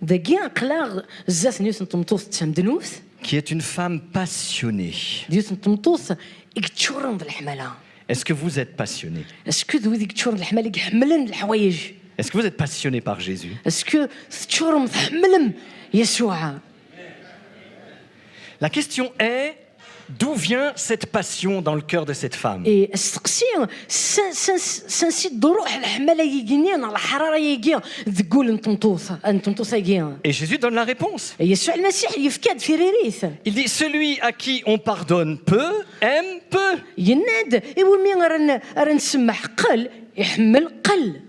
داكيا قلاغ زات نيوتن تمطوس تسمدنوث qui est une femme passionnée. نيوتن تمطوس يكتشورن الحمله Est-ce que vous êtes passionné? اسكو ذو ديك تشورن الحمله يحملن الحوايج Est-ce que vous êtes passionné par Jésus? اسكو تشورن تحملم يسوع La question est, d'où vient cette passion dans le cœur de cette femme? اي استقسي سنسي الروح الحمله يجيني على الحراره يجي تقول انتمطوس يجي Et Jésus donne la réponse. يسوع المسيح يفكاد في ريريث Il dit, celui à qui on pardonne peu, aime peu. يناد يومي راه نسمح قل يحمل قل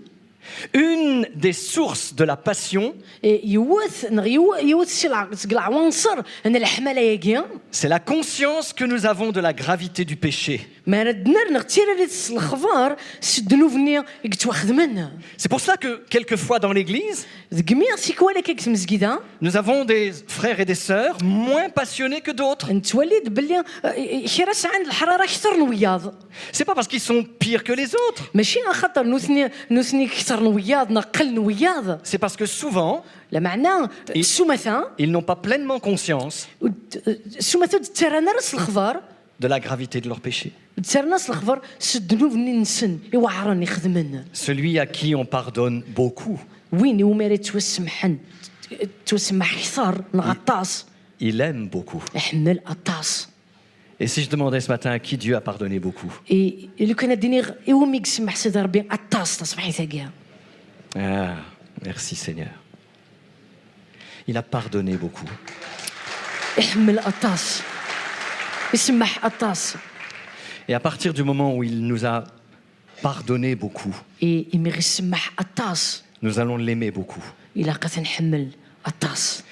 Une des sources de la passion, يوث سلع عنصر ان الحمله يجي c'est la conscience que nous avons de la gravité du péché. ما ردنا نغتير الخبار سدنوفني يتواخذ منها C'est pour cela que quelquefois dans l'église, ذكمير سيكوالا كيك مسجدا nous avons des frères et des sœurs moins passionnés que d'autres. نتولد باللي حراس عند الحراره اكثر نوياض C'est pas parce qu'ils sont pires que les autres. ماشي خاطر نوثني اكثر نوياض نقل نوياض C'est parce que souvent, لا معناه السمثه ils n'ont pas pleinement conscience السمثه ترانا راس الخبار de la gravité de leur péché. تسرناس الخبر سدنوفني نسن يوعرني خدمنا Celui à qui on pardonne beaucoup, وين يوميري توسمحن توسمح حصار نغطاس il aime beaucoup. احمل اطاس Et si je demandais ce matin à qui Dieu a pardonné beaucoup? اي لو كان ديني يومي يسمح سيدي ربي اطاس تصبحي ثقيا Ah, merci Seigneur. Il a pardonné beaucoup. احمل اطاس يسمح اطاس Et à partir du moment où il nous a pardonné beaucoup, اي يمي يسمح اطاس nous allons l'aimer beaucoup. الا قد نحمل اطاس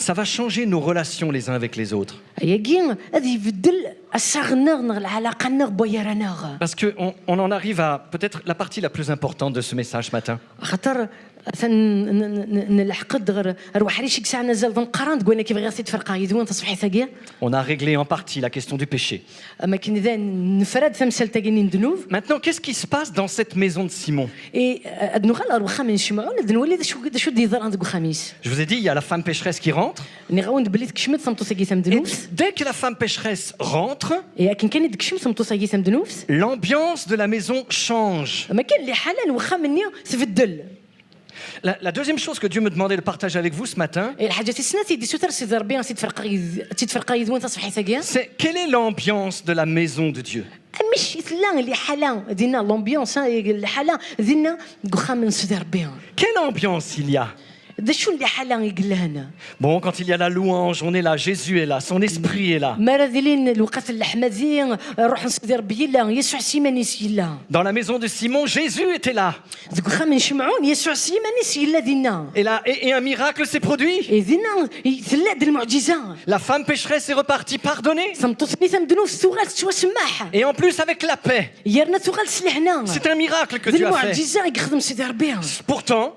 ça va changer nos relations les uns avec les autres. يجي هذه يبدل الساغنا العلاقة بويرانا. Parce qu'on en arrive à peut-être la partie la plus importante de ce message ce matin. خاطر نلحق غير روح ريش ساعه نزل نقرا تقولنا كيف غير تفرقا يدوان تصبحي ثقيا. On a réglé en partie la question du péché. اما كاين ذا نفرد ثمثال تاكيني ندنوب. Maintenant, qu'est-ce qui se passe dans cette maison de Simon? اي ادنو غال واخا ما نسمعوا ندنولي شو ديزر عندك خميس. Je vous ai dit, il y a la femme pécheresse qui rentre. ني غاون بلي تكشمت صمتو ساكي ثم Et دنوفس. dès que la femme pécheresse rentre, اي كان كان دكشم صمتو ساكي ثم دنوفس. l'ambiance de la maison change. اما كان اللي حالا واخا مني تبدل. La deuxième chose que Dieu me demandait de partager avec vous ce matin, الحاجه تسنى تيدي سوتر سي ربي تتفرقا يدوان تصبحي ثقيا. c'est quelle est l'ambiance de la maison de Dieu? مش إثلان اللي حالا دينا لومبيونس الحالا دينا واخا من سيدي ربي. Quelle ambiance il y a? دا شو اللي حالا يقول هنا. Bon, quand il y a la louange, on est là, Jésus est là, son esprit est là. ما راذلين الوقت اللحمازين روح نسيدي ربي لا يسوع سيماني سيلا. Dans la maison de Simon, Jésus était là. دوك واخا من شمعون يسوع سيماني سيلا دينا. Et là, et un miracle s'est produit. دينا ثلا د المعجزه. La femme pécheresse est repartie pardonnée. صمتوثني ثمدنو في الثغال سوا سماح. Et en plus avec la paix. يرنا ثغال سلحنا. C'est un miracle que د Dieu a fait. المعجزه يخدم سيدي ربي. Pourtant,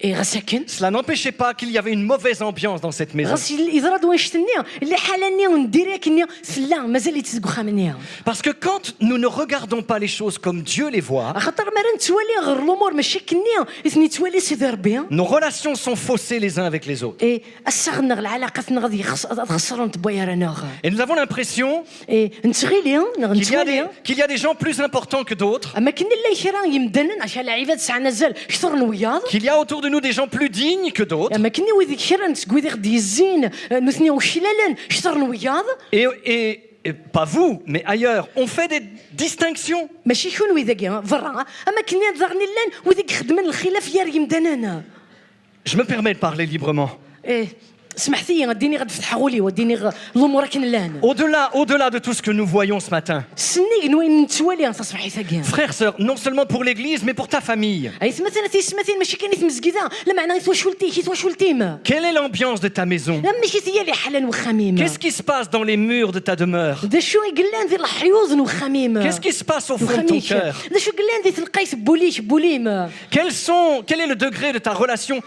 اي غساكن. cela n'empêchait pas qu'il y avait une mauvaise ambiance dans cette maison. غسي الإزراد وانشتني اللي حالاني ونديريكني سلا مازال يتسقو خامنيا. Parce que quand nous ne regardons pas les choses comme Dieu les voit, خاطر ما نتوالي غير الامور ماشي كنيا اثني توالي سيدي ربي. nos relations sont faussées les uns avec les autres. اي السغنا العلاقتنا غادي خسرون تبويا رانا. Et nous avons l'impression اي نتغيلي نتوالي. qu'il y a des gens plus importants que d'autres, اما كاين اللي يشرا يمدنن عشان العباد ساعه نزل شطر نوياض. qu'il y a autour de nous des gens plus dignes que d'autres. اما كاين ويديك شرا نتقوي غدي الزين نثني وشلالن شطر نوياض. Et pas vous, mais ailleurs, on fait des distinctions. ماشي شكون ويداك برا اما كاين ظهرني لان ويديك خدمن الخلاف يا يمدنن. Je me permets de parler librement. ايه سمحتي غديني غتفتحوا لي وديني الامور كاين لان. Au-delà de tout ce que nous voyons ce matin. سني وين نتوالي تصبحي ثقيل. Frères, sœurs, non seulement pour l'église, mais pour ta famille. اي مثلا تيسمثين ماشي كاين في مسجده لا معنى يتوشولتي. Quelle est l'ambiance de ta maison? ماشي هي اللي حلال وخميم. Qu'est-ce qui se passe dans les murs de ta demeure? دا شو يقلان ديال الحيوز وخميم. Qu'est-ce qui se passe au fond de ton cœur? دا شو يقلان ديال القيس بوليم. Quel est le degré de ta relation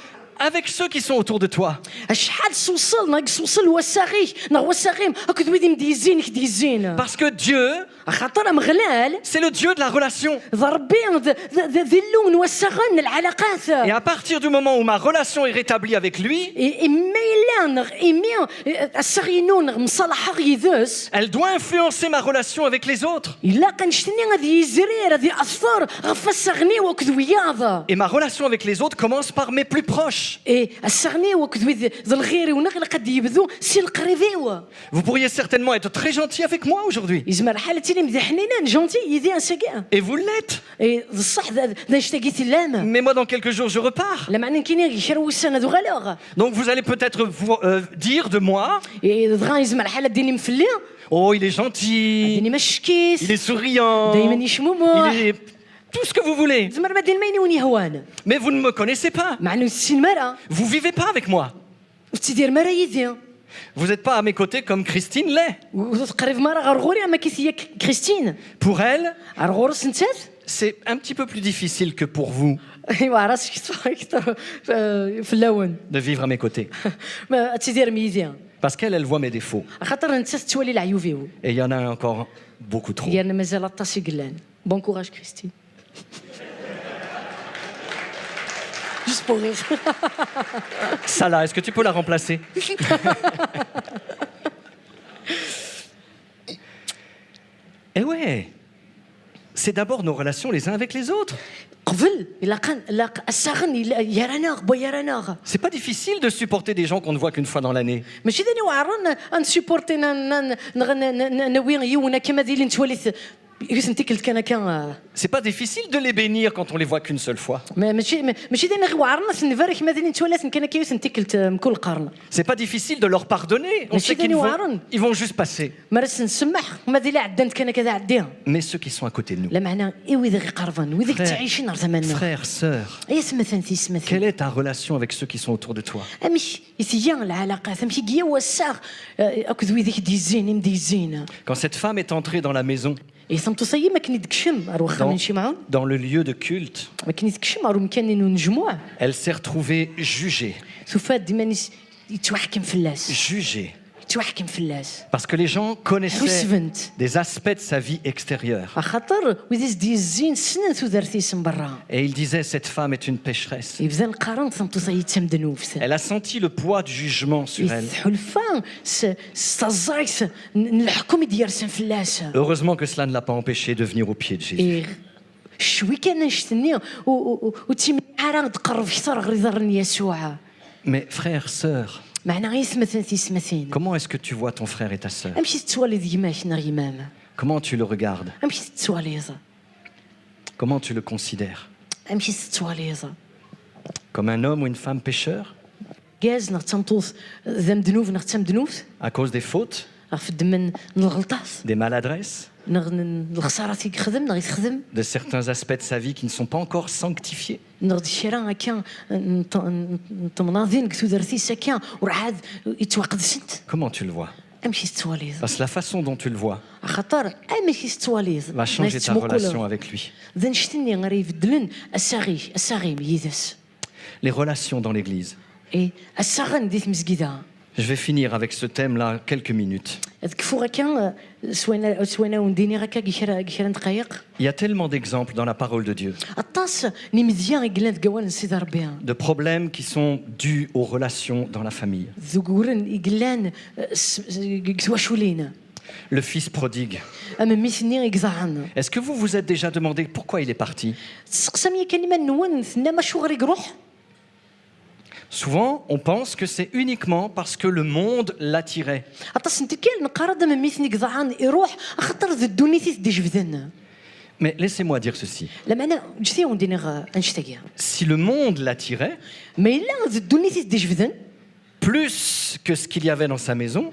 avec ceux qui sont autour de toi? شحال توصل ناقص وساغي وساغيم هاك دويدي مديزين كديزين. Parce que Dieu, خاطر مغلال c'est le Dieu de la relation. ربي ذلون وساغن العلاقات. Et à partir du moment où ma relation est rétablie avec lui, elle doit influencer ma relation avec les autres. Et ma relation avec les autres commence par mes plus proches. Vous pourriez certainement être très gentil avec moi aujourd'hui. Et vous l'êtes. Mais moi, dans quelques jours, je repars. Donc vous allez peut-être dire de moi, oh, il est gentil, il est souriant, il est tout ce que vous voulez. Mais vous ne me connaissez pas. Vous vivez pas avec moi. Vous n'êtes pas à mes côtés comme Christine l'est. Pour elle, c'est un petit peu plus difficile que pour vous de vivre à mes côtés. Parce qu'elle voit mes défauts. Et il y en a encore beaucoup trop. Bon courage, Christine. Juste pour rire. Ça là, est-ce que tu peux la remplacer? Eh ouais, c'est d'abord nos relations les uns avec les autres. C'est pas difficile de supporter des gens qu'on ne voit qu'une fois dans l'année. يوسنتي كلت كان كان C'est pas difficile de les bénir quand on les voit qu'une seule fois. ماشي دينا غير وعرنا سنفرك ما ديني تولات كان كي يوسنتي كلت كل قرن C'est pas difficile de leur pardonner. On sait qu'ils vont juste passer. مرس نسمح ما دي لا عدنت كان كذا عديها. Mais ceux qui sont à côté de nous. لا معنى اي ويذ قربان ويذ تعيشين نهار زماننا. Frères, sœurs. اي سمثنتي سمث. Quelle est ta relation avec ceux qui sont autour de toi? امش يسيان العلاقات امشي كيا وساخ اكو ذوي ديزين مديزين. Quand cette femme est entrée dans la maison, dans le lieu de culte, elle s'est retrouvée jugée. Jugée. Parce que les gens connaissaient des aspects de sa vie extérieure. Et ils disaient, cette femme est une pécheresse. Elle a senti le poids du jugement sur elle. Heureusement que cela ne l'a pas empêchée de venir au pied de Jésus. Mais frères, sœurs, comment est-ce que tu vois ton frère et ta sœur? Comment tu le regardes? Comment tu le considères? Comme un homme ou une femme pécheur? À cause des fautes? Des maladresses? De certains aspects de sa vie qui ne sont pas encore sanctifiés? Comment tu le vois? Parce que la façon dont tu le vois va changer ta relation avec lui. Les relations dans l'église. Je vais finir avec ce thème-là quelques minutes. Il y a tellement d'exemples dans la parole de Dieu. De problèmes qui sont dus aux relations dans la famille. Le fils prodigue. Est-ce que vous vous êtes déjà demandé pourquoi il est parti? Souvent, on pense que c'est uniquement parce que le monde l'attirait. Mais laissez-moi dire ceci. Si le monde l'attirait, plus que ce qu'il y avait dans sa maison,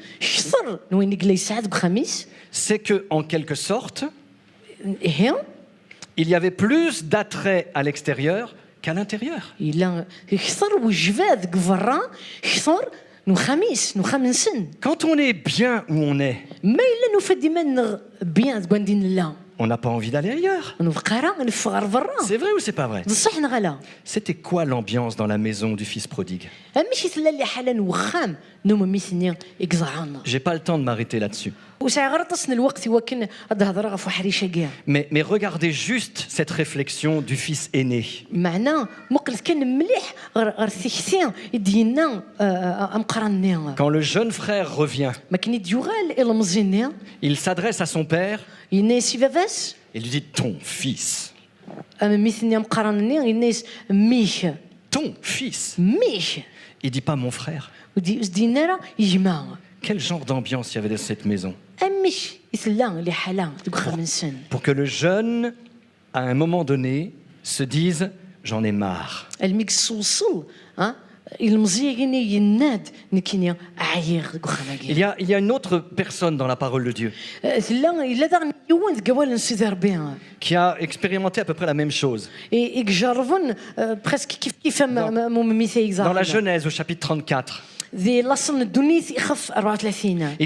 c'est que, en quelque sorte, il y avait plus d'attrait à l'extérieur qu'à l'intérieur. Quand on est bien où on est, on n'a pas envie d'aller ailleurs. C'est vrai ou c'est pas vrai? C'était quoi l'ambiance dans la maison du fils prodigue? J'ai pas le temps de m'arrêter là-dessus. Mais regardez juste cette réflexion du fils aîné. Quand le jeune frère revient, il s'adresse à son père. Il lui dit ton fils. Ton fils. Il dit pas mon frère. Quel genre d'ambiance il y avait dans cette maison? Pour que le jeune, à un moment donné, se dise j'en ai marre. Il y a une autre personne dans la parole de Dieu qui a expérimenté à peu près la même chose. Dans la Genèse au chapitre 34, il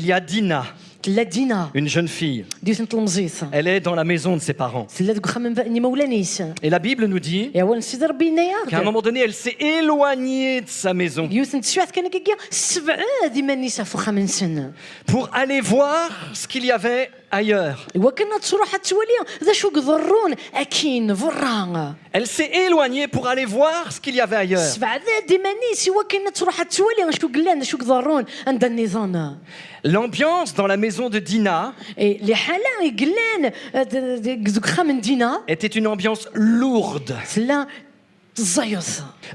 y a Dina, une jeune fille. Elle est dans la maison de ses parents. Et la Bible nous dit qu'à un moment donné, elle s'est éloignée de sa maison pour aller voir ce qu'il y avait ailleurs. Elle s'est éloignée pour aller voir ce qu'il y avait ailleurs. L'ambiance dans la maison de Dina était une ambiance lourde.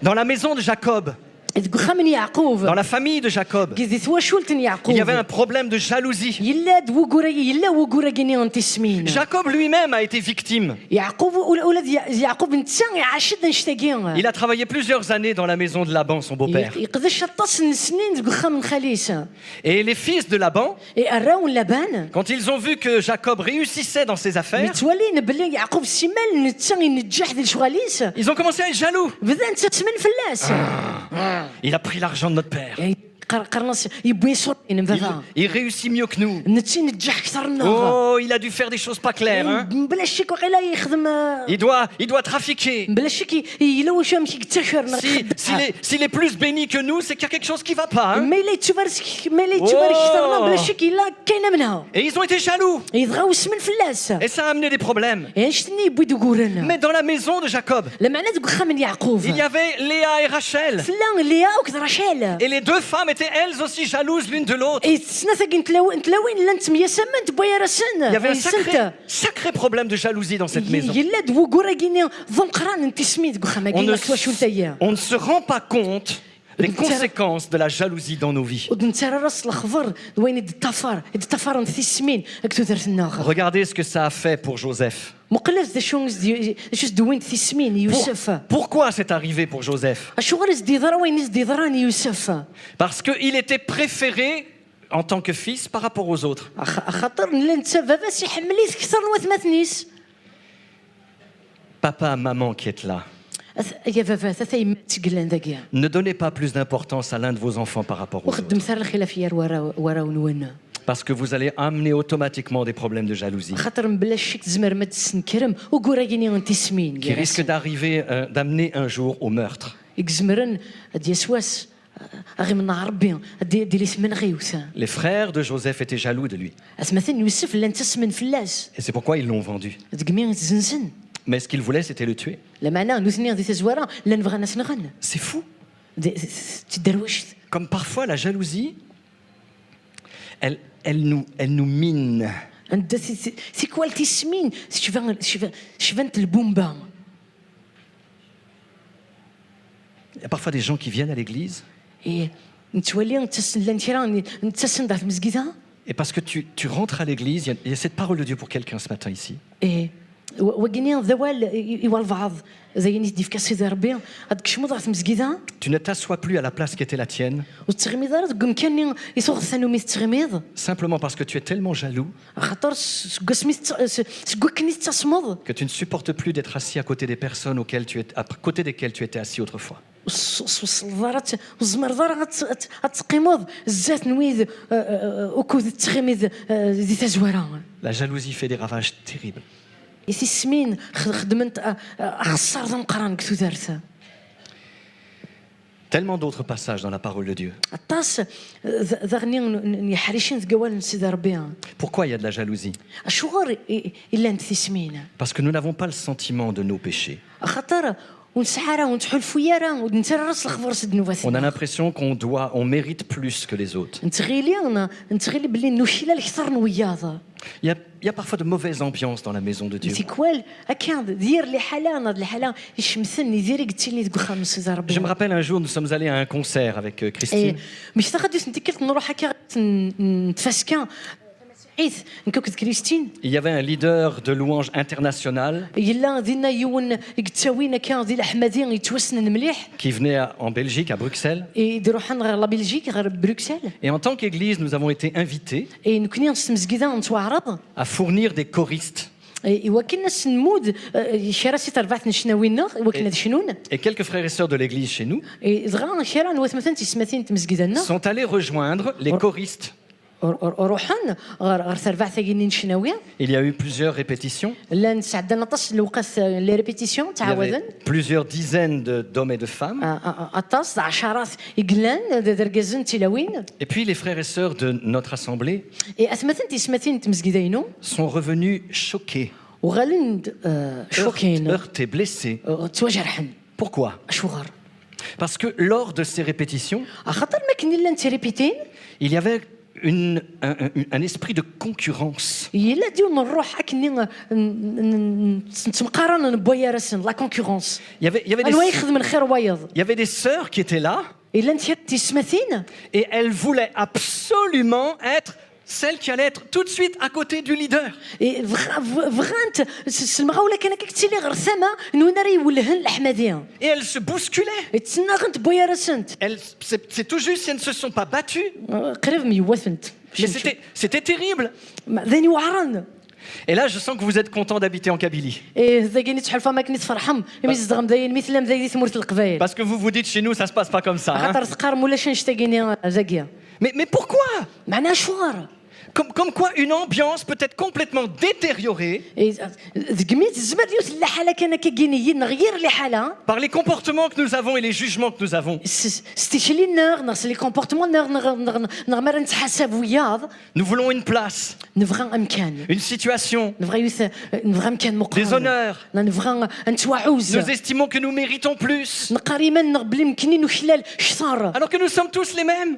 Dans la maison de Jacob, Dans la famille de Jacob, il y avait un problème de jalousie. Jacob lui-même a été victime. Il a travaillé plusieurs années dans la maison de Laban, son beau-père. Et les fils de Laban, quand ils ont vu que Jacob réussissait dans ses affaires, ils ont commencé à être jaloux. Il a pris l'argent de notre père. Il réussit mieux que nous. Oh, il a dû faire des choses pas claires. Hein? Il doit trafiquer. S'il est plus béni que nous, c'est qu'il y a quelque chose qui va pas. Hein? Et ils ont été jaloux. Et ça a amené des problèmes. Mais dans la maison de Jacob, il y avait Léa et Rachel. Et les deux femmes étaient elles aussi jalouses l'une de l'autre. Il y avait un sacré problème de jalousie dans cette maison. On ne se rend pas compte des conséquences de la jalousie dans nos vies. Regardez ce que ça a fait pour Joseph. Pourquoi c'est arrivé pour Joseph? Parce qu'il était préféré en tant que fils par rapport aux autres. Papa, maman qui êtes là, ne donnez pas plus d'importance à l'un de vos enfants par rapport aux autres. Parce que vous allez amener automatiquement des problèmes de jalousie qui risquent d'amener un jour au meurtre. Les frères de Joseph étaient jaloux de lui. Et c'est pourquoi ils l'ont vendu. Mais ce qu'ils voulaient, c'était le tuer. C'est fou. Comme parfois la jalousie, elle nous mine. C'est quoi le tismine? Il y a parfois des gens qui viennent à l'église. Et parce que tu rentres à l'église, il y a cette parole de Dieu pour quelqu'un ce matin ici. Tu ne t'assois plus à la place qui était la tienne. Simplement parce que tu es tellement jaloux que tu ne supportes plus d'être assis à côté des personnes à côté desquelles tu étais assis autrefois. La jalousie fait des ravages terribles. Tellement d'autres passages dans la parole de Dieu. Pourquoi il y a de la jalousie? Parce que nous n'avons pas le sentiment de nos péchés. On a l'impression on mérite plus que les autres. Il y a parfois de mauvaises ambiances dans la maison de Dieu. Je me rappelle un jour, nous sommes allés à un concert avec Christine. Il y avait un leader de louange international qui venait en Belgique, à Bruxelles. Et en tant qu'église, nous avons été invités à fournir des choristes. Et quelques frères et sœurs de l'église chez nous sont allés rejoindre les choristes. Il y a eu plusieurs répétitions. Il y avait plusieurs dizaines d'hommes et de femmes. Et puis les frères et sœurs de notre assemblée sont revenus choqués, heurtés, blessés. Pourquoi? Parce que lors de ces répétitions, il y avait un esprit de concurrence. Il y avait des sœurs qui étaient là Et elle voulait absolument être celle qui allait être tout de suite à côté du leader. Et elle se bousculait. C'est tout juste si elles ne se sont pas battues. Mais c'était terrible. Et là, je sens que vous êtes content d'habiter en Kabylie. Parce que vous vous dites, chez nous, ça ne se passe pas comme ça. Hein? Mais pourquoi? Comme quoi une ambiance peut être complètement détériorée par les comportements que nous avons et les jugements que nous avons. Nous voulons une place, une situation, des honneurs. Nous estimons que nous méritons plus, alors que nous sommes tous les mêmes.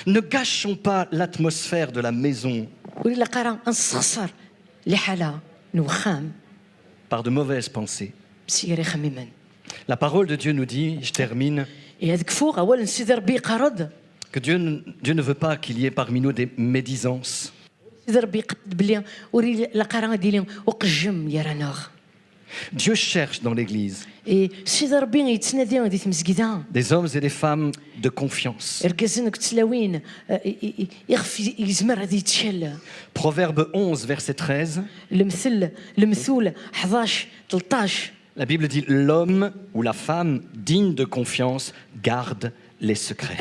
Ne gâchons pas l'atmosphère de la maison par de mauvaises pensées. La parole de Dieu nous dit, je termine, que Dieu ne veut pas qu'il y ait parmi nous des médisances. Dieu cherche dans l'Église des hommes et des femmes de confiance. Proverbe 11, verset 13. La Bible dit, l'homme ou la femme digne de confiance garde les secrets.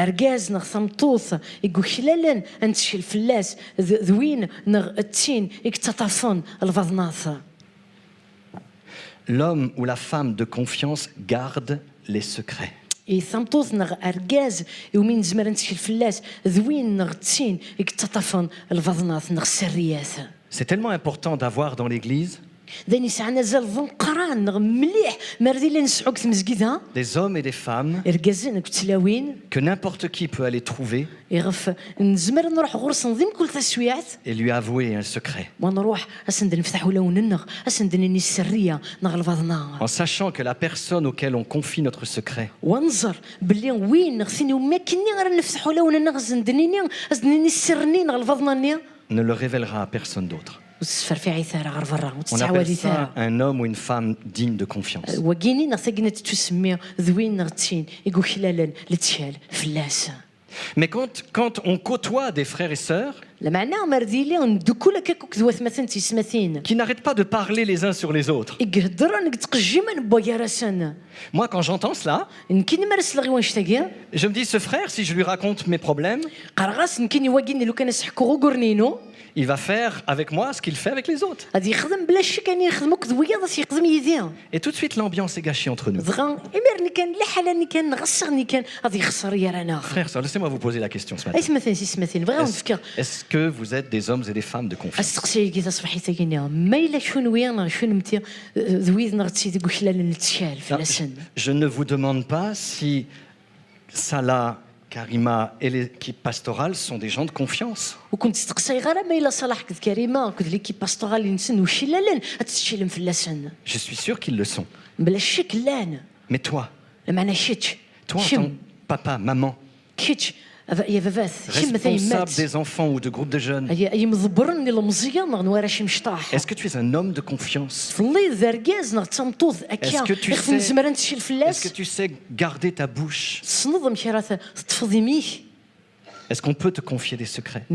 L'homme ou la femme de confiance garde les secrets. C'est tellement important d'avoir dans l'Église des hommes et des femmes que n'importe qui peut aller trouver et lui avouer un secret. En sachant que la personne auquel on confie notre secret ne le révélera à personne d'autre. On appelle ça un homme ou une femme digne de confiance. Mais quand on côtoie des frères et sœurs qui n'arrêtent pas de parler les uns sur les autres, moi quand j'entends cela, je me dis, ce frère, si je lui raconte mes problèmes, il va faire avec moi ce qu'il fait avec les autres. Et tout de suite, l'ambiance est gâchée entre nous. Frères, laissez-moi vous poser la question ce matin. Est-ce que vous êtes des hommes et des femmes de confiance? Je ne vous demande pas si Salah, Karima et l'équipe pastorale sont des gens de confiance. Je suis sûr qu'ils le sont. Mais toi, en tant que papa, maman, responsable des enfants ou de groupes de jeunes, est-ce que tu es un homme de confiance? Est-ce que tu sais garder ta bouche? Est-ce qu'on peut te confier des secrets que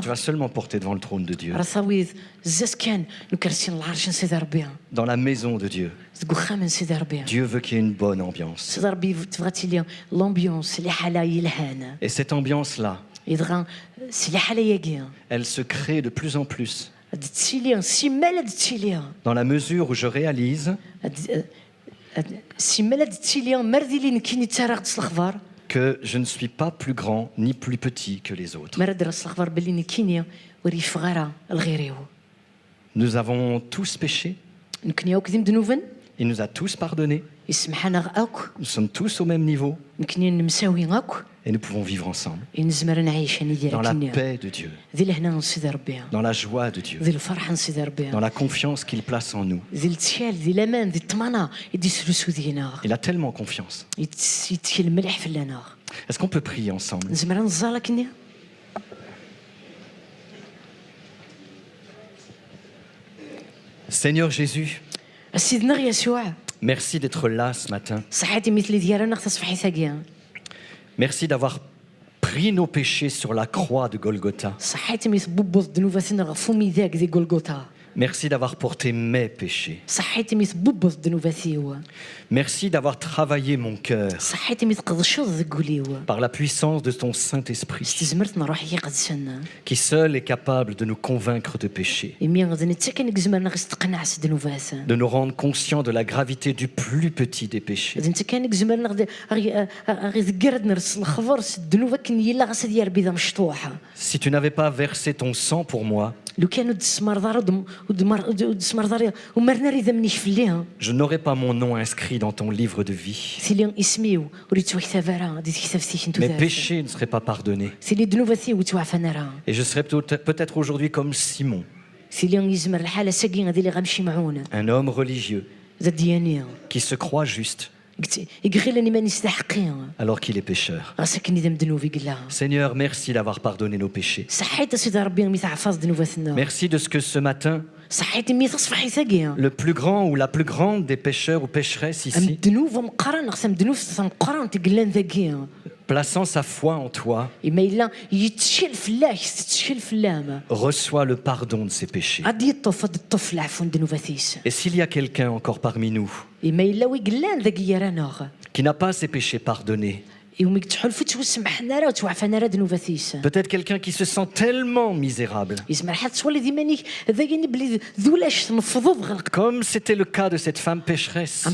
tu vas seulement porter devant le trône de Dieu, dans la maison de Dieu? Dieu veut qu'il y ait une bonne ambiance. Et cette ambiance-là, elle se crée de plus en plus dans la mesure où je réalise que je ne suis pas plus grand ni plus petit que les autres. Nous avons tous péché. Il nous a tous pardonné. Nous sommes tous au même niveau. Et nous pouvons vivre ensemble. Dans la paix de Dieu. Dans la joie de Dieu. Dans la confiance qu'il place en nous. Il a tellement confiance. Est-ce qu'on peut prier ensemble? Seigneur Jésus, merci d'être là ce matin. Merci d'avoir pris nos péchés sur la croix de Golgotha. Merci d'avoir porté mes péchés. Merci d'avoir travaillé mon cœur par la puissance de ton Saint-Esprit, qui seul est capable de nous convaincre de péché, de nous rendre conscients de la gravité du plus petit des péchés. Si tu n'avais pas versé ton sang pour moi, je n'aurais pas mon nom inscrit dans ton livre de vie. Mes péchés ne seraient pas pardonnés. Et je serais peut-être aujourd'hui comme Simon, un homme religieux qui se croit juste alors qu'il est pécheur. Seigneur, merci d'avoir pardonné nos péchés. Merci de ce que ce matin, le plus grand ou la plus grande des pécheurs ou pécheresses ici, plaçant sa foi en toi, reçoit le pardon de ses péchés. Et s'il y a quelqu'un encore parmi nous qui n'a pas ses péchés pardonnés, peut-être quelqu'un qui se sent tellement misérable, comme c'était le cas de cette femme pécheresse,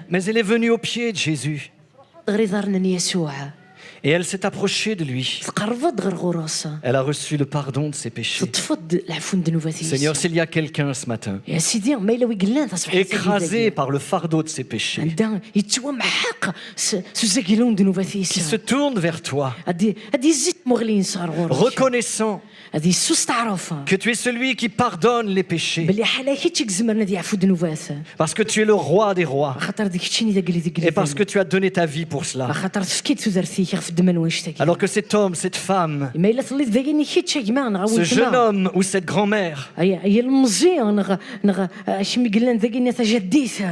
mais elle est venue aux pieds de Jésus et elle s'est approchée de lui. Elle a reçu le pardon de ses péchés. Seigneur, s'il y a quelqu'un ce matin écrasé par le fardeau de ses péchés, qui se tourne vers toi, reconnaissant que tu es celui qui pardonne les péchés, parce que tu es le roi des rois, et parce que tu as donné ta vie pour cela. Alors que cet homme, cette femme, ce jeune homme ou cette grand-mère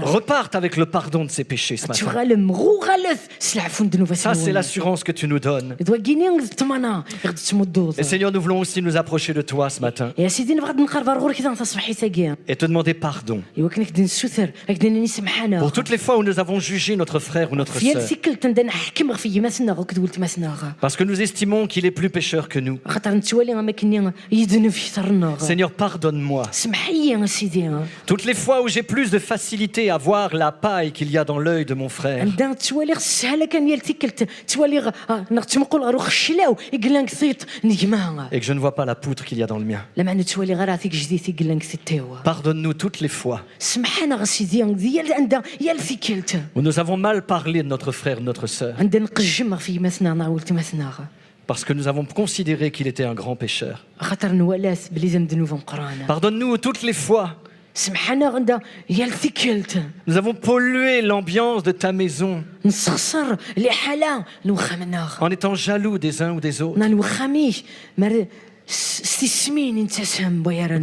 repartent avec le pardon de ses péchés ce matin. Ça, c'est l'assurance que tu nous donnes. Et Seigneur, nous voulons aussi nous approcher de toi ce matin et te demander pardon pour toutes les fois où nous avons jugé notre frère ou notre sœur, parce que nous estimons qu'il est plus pécheur que nous. Seigneur, pardonne-moi. Toutes les fois où j'ai plus de facilité à voir la paille qu'il y a dans l'œil de mon frère, et que je ne vois pas la poutre qu'il y a dans le mien. Pardonne-nous toutes les fois où nous avons mal parlé de notre frère ou notre sœur, parce que nous avons considéré qu'il était un grand pécheur. Pardonne-nous toutes les fois nous avons pollué l'ambiance de ta maison en étant jaloux des uns ou des autres.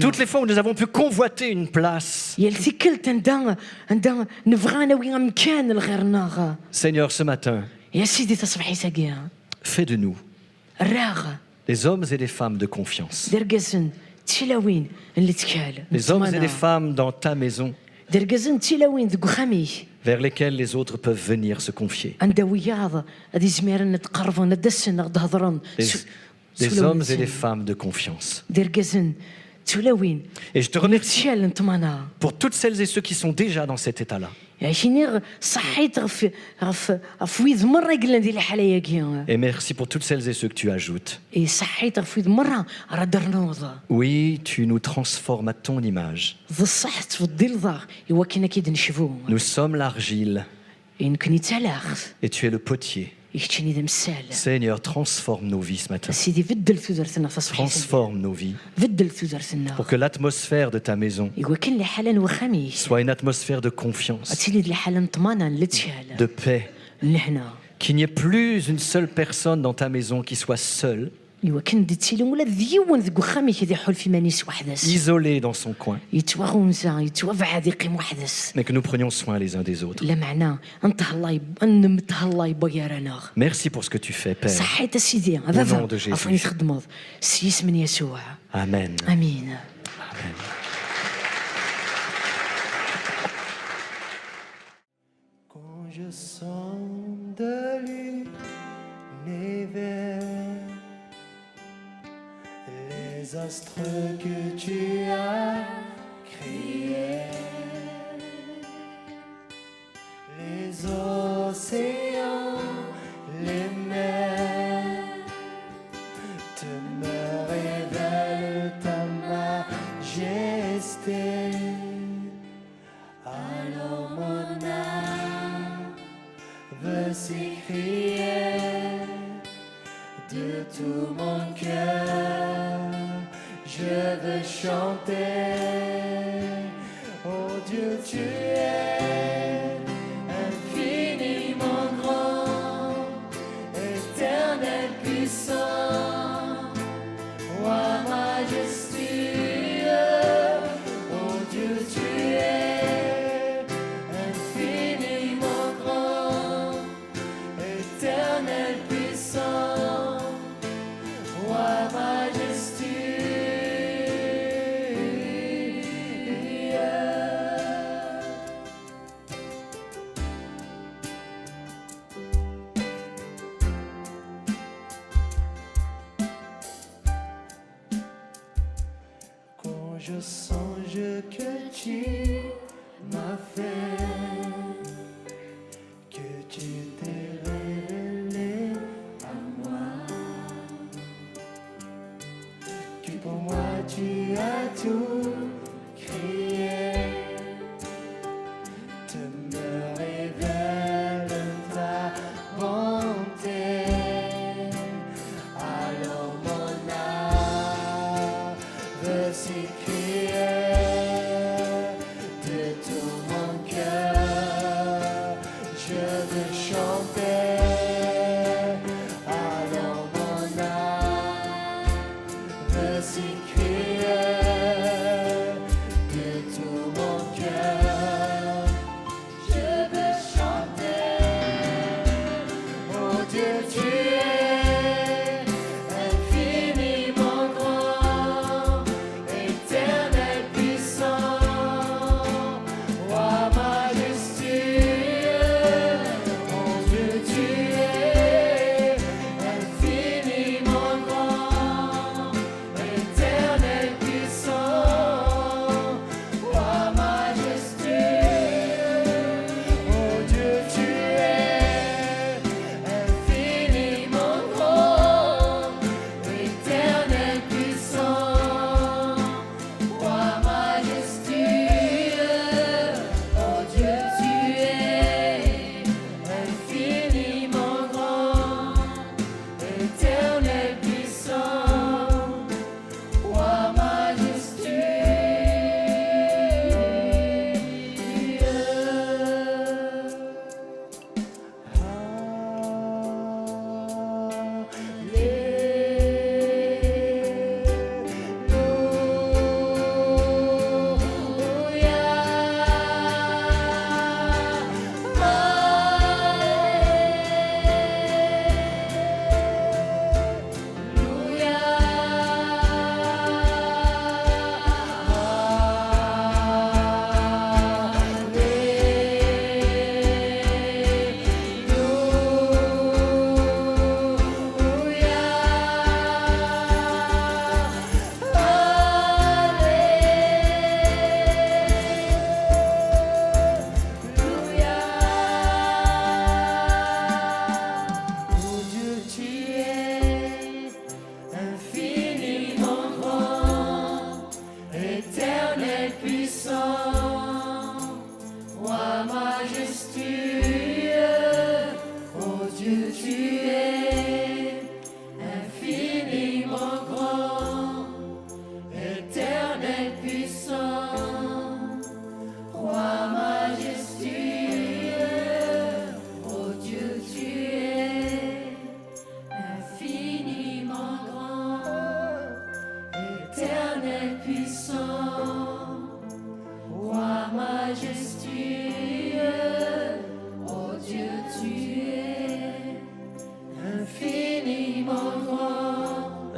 Toutes les fois où nous avons pu convoiter une place, Seigneur, ce matin, fais de nous des hommes et des femmes de confiance, des hommes et des femmes dans ta maison, vers lesquels les autres peuvent venir se confier. Des hommes et des femmes de confiance. Et je te remercie pour toutes celles et ceux qui sont déjà dans cet état-là. Et merci pour toutes celles et ceux que tu ajoutes. Oui, tu nous transformes à ton image. Nous sommes l'argile et tu es le potier. Seigneur, transforme nos vies ce matin. Transforme nos vies pour que l'atmosphère de ta maison soit une atmosphère de confiance, de paix. Qu'il n'y ait plus une seule personne dans ta maison qui soit seule, isolé dans son coin, mais que nous prenions soin les uns des autres. Merci pour ce que tu fais, Père. Au nom de Jésus. Amen. Amen. Quand je sens de l'univers, les astres que tu as créés, les océans, les mers, te me révèlent ta majesté. Alors mon âme veut s'écrier de tout mon cœur. Je veux chanter, oh Dieu, tu es infiniment grand, éternel puissant, roi majestueux, oh Dieu, tu es infiniment grand, éternel puissant, roi majestueux. Quand je songe que tu m'as fait, que tu t'es révélé à moi, que pour moi tu as tout créé, te me révèle ta bonté. Alors mon âme veut s'écrier de tout mon cœur. Je veux chanter. Alors mon âme veut s'écrier de tout mon cœur. Je veux chanter. Oh Dieu, tu es infiniment grand, éternel puissant, roi majestueux. Oh Dieu, tu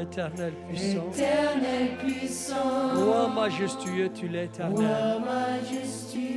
Éternel puissant, Éternel puissant, Roi majestueux, tu l'es éternel. Roi majestueux.